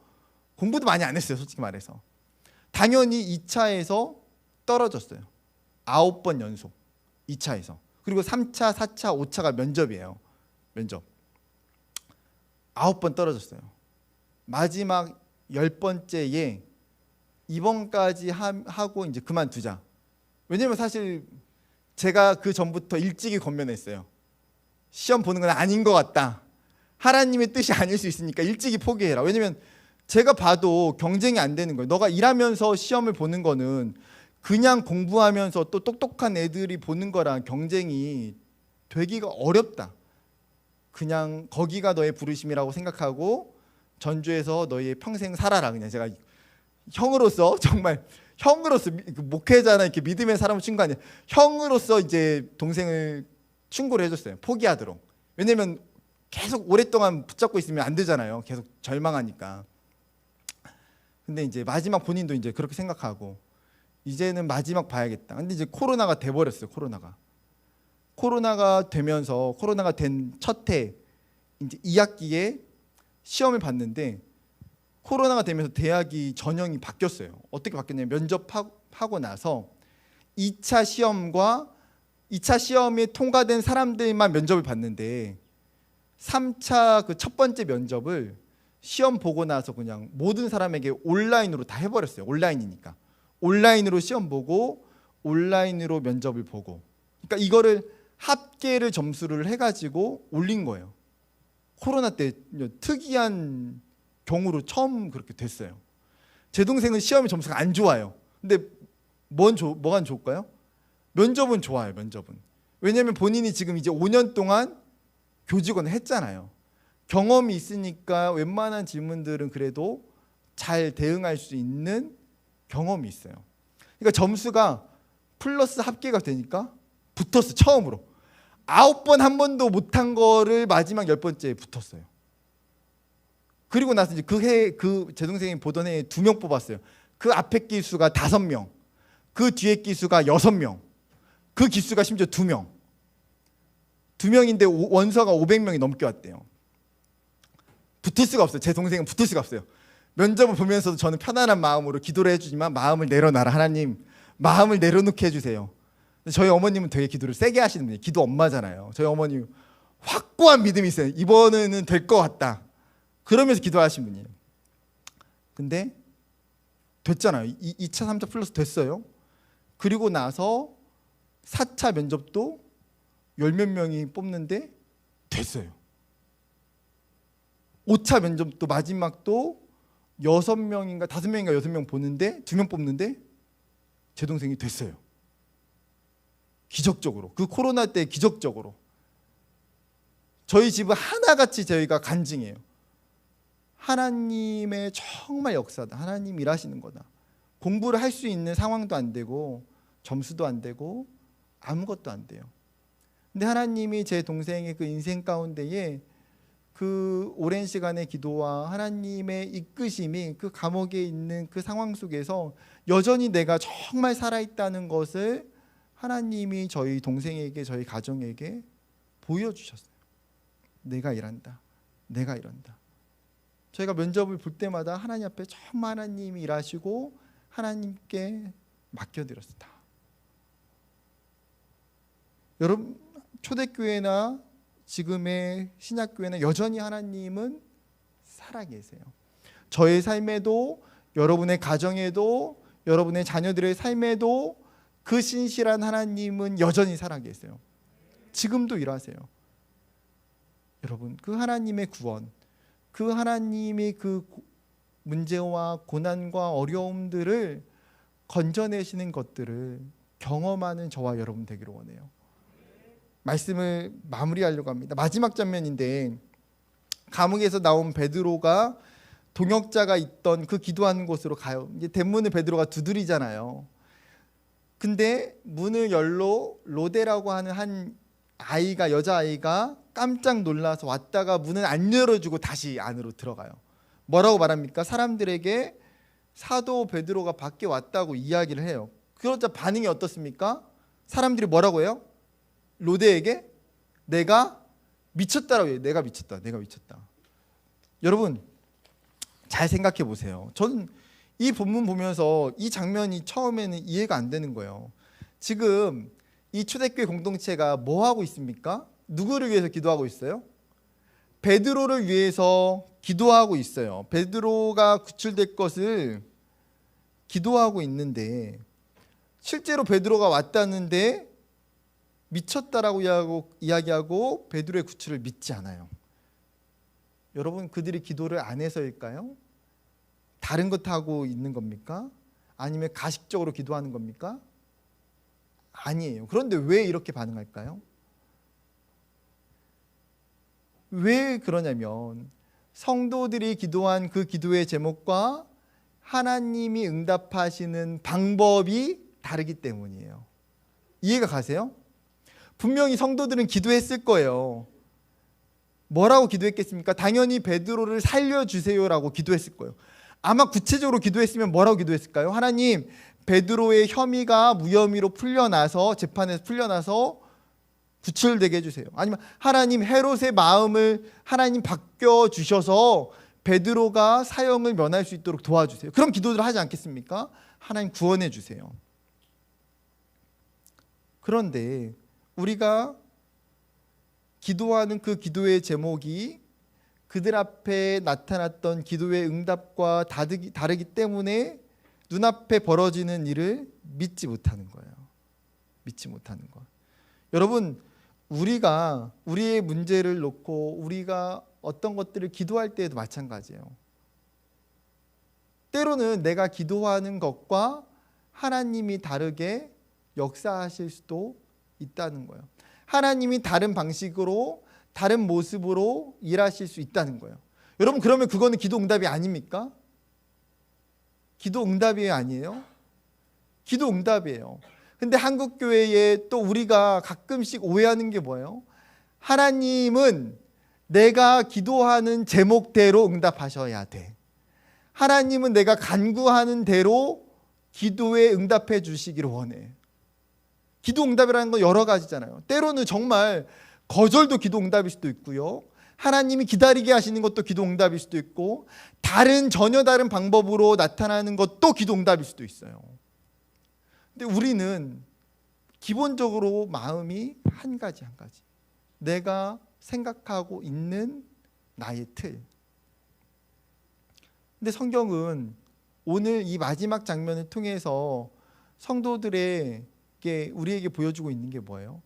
공부도 많이 안 했어요. 솔직히 말해서. 당연히 2차에서 떨어졌어요. 9번 연속 2차에서. 그리고 3차, 4차, 5차가 면접이에요. 면접. 9번 떨어졌어요. 마지막 10번째에 이번까지 하고 이제 그만두자. 왜냐면 사실 제가 그 전부터 일찍이 권면했어요. 시험 보는 건 아닌 것 같다. 하나님의 뜻이 아닐 수 있으니까 일찍이 포기해라. 왜냐면 제가 봐도 경쟁이 안 되는 거예요. 너가 일하면서 시험을 보는 거는 그냥 공부하면서 또 똑똑한 애들이 보는 거랑 경쟁이 되기가 어렵다. 그냥 거기가 너의 부르심이라고 생각하고 전주에서 너의 평생 살아라. 그냥 제가 형으로서 정말 형으로서 목회자나 이렇게 믿음의 사람을 친 거 아니에요. 형으로서 이제 동생을 충고를 해줬어요. 포기하도록. 왜냐면 계속 오랫동안 붙잡고 있으면 안 되잖아요. 계속 절망하니까. 근데 이제 마지막 본인도 이제 그렇게 생각하고 이제는 마지막 봐야겠다. 근데 이제 코로나가 돼버렸어요. 코로나가 되면서 코로나가 된 첫 해 이제 2학기에 시험을 봤는데 코로나가 되면서 대학이 전형이 바뀌었어요. 어떻게 바뀌었냐면 면접하고 나서 2차 시험에 통과된 사람들만 면접을 봤는데 3차 그 첫 번째 면접을 시험 보고 나서 그냥 모든 사람에게 온라인으로 다 해버렸어요. 온라인이니까. 온라인으로 시험 보고 온라인으로 면접을 보고. 그러니까 이거를 합계를 점수를 해가지고 올린 거예요. 코로나 때 특이한 경우로 처음 그렇게 됐어요. 제 동생은 시험의 점수가 안 좋아요. 근데 뭐가 좋을까요? 면접은 좋아요. 면접은. 왜냐하면 본인이 지금 이제 5년 동안 교직원을 했잖아요. 경험이 있으니까 웬만한 질문들은 그래도 잘 대응할 수 있는 경험이 있어요. 그러니까 점수가 플러스 합계가 되니까 붙었어. 처음으로 9번 한 번도 못한 거를 마지막 10번째에 붙었어요. 그리고 나서 이제 제 동생이 보던 해에 2명 뽑았어요. 그 앞에 기수가 5명, 그 뒤에 기수가 6명, 그 기수가 심지어 2명. 2명인데 원서가 500명이 넘게 왔대요. 붙을 수가 없어요. 제 동생은 붙을 수가 없어요. 면접을 보면서도 저는 편안한 마음으로 기도를 해주지만 마음을 내려놔라. 하나님, 마음을 내려놓게 해주세요. 저희 어머님은 되게 기도를 세게 하시는 분이에요. 기도 엄마잖아요. 저희 어머님 확고한 믿음이 있어요. 이번에는 될 것 같다. 그러면서 기도하신 분이에요. 근데 됐잖아요. 2차, 3차 플러스 됐어요. 그리고 나서 4차 면접도 10몇 명이 뽑는데 됐어요. 5차 면접도 마지막도 6명인가 5명인가 6명 보는데 2명 뽑는데 제 동생이 됐어요. 기적적으로. 그 코로나 때 기적적으로. 저희 집은 하나같이 저희가 간증해요. 하나님의 정말 역사다. 하나님 일하시는 거다. 공부를 할 수 있는 상황도 안 되고 점수도 안 되고 아무것도 안 돼요. 근데 하나님이 제 동생의 그 인생 가운데에 그 오랜 시간의 기도와 하나님의 이끄심이 그 감옥에 있는 그 상황 속에서 여전히 내가 정말 살아있다는 것을 하나님이 저희 동생에게 저희 가정에게 보여주셨어요. 내가 일한다. 내가 이런다. 저희가 면접을 볼 때마다 하나님 앞에 정말 하나님이 일하시고 하나님께 맡겨드렸다. 여러분 초대교회나 지금의 신약교회는 여전히 하나님은 살아계세요. 저의 삶에도 여러분의 가정에도 여러분의 자녀들의 삶에도 그 신실한 하나님은 여전히 살아계세요. 지금도 일하세요. 여러분 그 하나님의 구원, 그 하나님의 그 문제와 고난과 어려움들을 건져내시는 것들을 경험하는 저와 여러분 되기를 원해요. 말씀을 마무리하려고 합니다. 마지막 장면인데 감옥에서 나온 베드로가 동역자가 있던 그 기도하는 곳으로 가요. 이제 대문을 베드로가 두드리잖아요. 근데 문을 열로 로데라고 하는 한 아이가 여자아이가 깜짝 놀라서 왔다가 문을 안 열어주고 다시 안으로 들어가요. 뭐라고 말합니까? 사람들에게 사도 베드로가 밖에 왔다고 이야기를 해요. 그러자 반응이 어떻습니까? 사람들이 뭐라고 해요? 로데에게 내가 미쳤다라고 해요. 내가 미쳤다. 여러분 잘 생각해 보세요. 저는 이 본문 보면서 이 장면이 처음에는 이해가 안 되는 거예요. 지금 이 초대교회 공동체가 뭐 하고 있습니까? 누구를 위해서 기도하고 있어요? 베드로를 위해서 기도하고 있어요. 베드로가 구출될 것을 기도하고 있는데 실제로 베드로가 왔다는데 미쳤다라고 이야기하고 베드로의 구출을 믿지 않아요. 여러분 그들이 기도를 안 해서일까요? 다른 것 하고 있는 겁니까? 아니면 가식적으로 기도하는 겁니까? 아니에요. 그런데 왜 이렇게 반응할까요? 왜 그러냐면 성도들이 기도한 그 기도의 제목과 하나님이 응답하시는 방법이 다르기 때문이에요. 이해가 가세요? 분명히 성도들은 기도했을 거예요. 뭐라고 기도했겠습니까? 당연히 베드로를 살려주세요라고 기도했을 거예요. 아마 구체적으로 기도했으면 뭐라고 기도했을까요? 하나님, 베드로의 혐의가 무혐의로 풀려나서 재판에서 풀려나서 구출되게 해주세요. 아니면 하나님, 헤롯의 마음을 하나님 바뀌어주셔서 베드로가 사형을 면할 수 있도록 도와주세요. 그럼 기도를 하지 않겠습니까? 하나님 구원해 주세요. 그런데 우리가 기도하는 그 기도의 제목이 그들 앞에 나타났던 기도의 응답과 다르기 때문에 눈앞에 벌어지는 일을 믿지 못하는 거예요. 믿지 못하는 것. 여러분, 우리가 우리의 문제를 놓고 우리가 어떤 것들을 기도할 때에도 마찬가지예요. 때로는 내가 기도하는 것과 하나님이 다르게 역사하실 수도 있다는 거예요. 하나님이 다른 방식으로 다른 모습으로 일하실 수 있다는 거예요. 여러분 그러면 그거는 기도 응답이 아닙니까? 기도 응답이 아니에요? 기도 응답이에요. 근데 한국 교회에 또 우리가 가끔씩 오해하는 게 뭐예요? 하나님은 내가 기도하는 제목대로 응답하셔야 돼. 하나님은 내가 간구하는 대로 기도에 응답해 주시기를 원해. 기도 응답이라는 건 여러 가지잖아요. 때로는 정말 거절도 기도 응답일 수도 있고요. 하나님이 기다리게 하시는 것도 기도 응답일 수도 있고 전혀 다른 방법으로 나타나는 것도 기도 응답일 수도 있어요. 근데 우리는 기본적으로 마음이 한 가지. 내가 생각하고 있는 나의 틀. 근데 성경은 오늘 이 마지막 장면을 통해서 성도들에게 우리에게 보여주고 있는 게 뭐예요?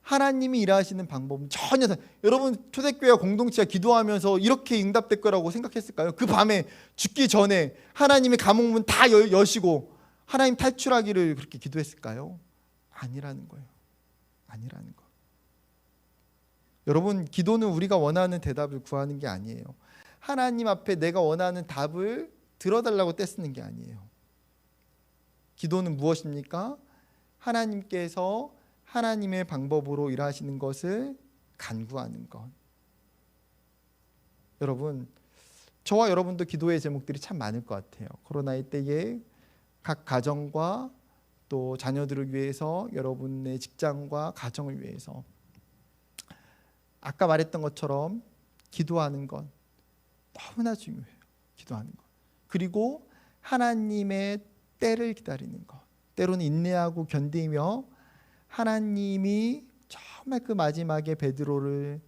하나님이 일하시는 방법은 전혀 여러분 초대교회와 공동체가 기도하면서 이렇게 응답될 거라고 생각했을까요? 그 밤에 죽기 전에 하나님의 감옥문 다 여시고 하나님 탈출하기를 그렇게 기도했을까요? 아니라는 거예요. 아니라는 거. 여러분 기도는 우리가 원하는 대답을 구하는 게 아니에요. 하나님 앞에 내가 원하는 답을 들어달라고 떼쓰는 게 아니에요. 기도는 무엇입니까? 하나님께서 하나님의 방법으로 일하시는 것을 간구하는 것. 여러분 저와 여러분도 기도의 제목들이 참 많을 것 같아요. 코로나의 때에 각 가정과 또 자녀들을 위해서 여러분의 직장과 가정을 위해서 아까 말했던 것처럼 기도하는 것 너무나 중요해요. 기도하는 것. 그리고 하나님의 때를 기다리는 것. 때로는 인내하고 견디며 하나님이 정말 그 마지막에 베드로를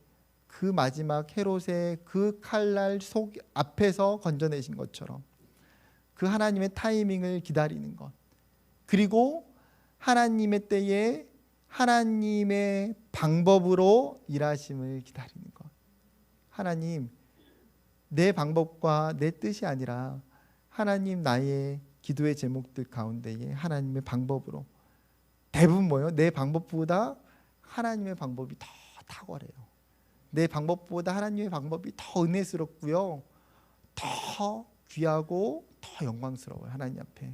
그 마지막 헤롯의 그 칼날 속 앞에서 건져내신 것처럼 그 하나님의 타이밍을 기다리는 것. 그리고 하나님의 때에 하나님의 방법으로 일하심을 기다리는 것. 하나님, 내 방법과 내 뜻이 아니라 하나님 나의 기도의 제목들 가운데에 하나님의 방법으로 대부분 뭐예요? 내 방법보다 하나님의 방법이 더 탁월해요. 내 방법보다 하나님의 방법이 더 은혜스럽고요. 더 귀하고 더 영광스러워요. 하나님 앞에.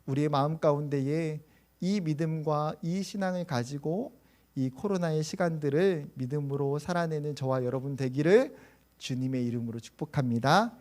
우리의 마음 가운데에 이 믿음과 이 신앙을 가지고 이 코로나의 시간들을 믿음으로 살아내는 저와 여러분 되기를 주님의 이름으로 축복합니다.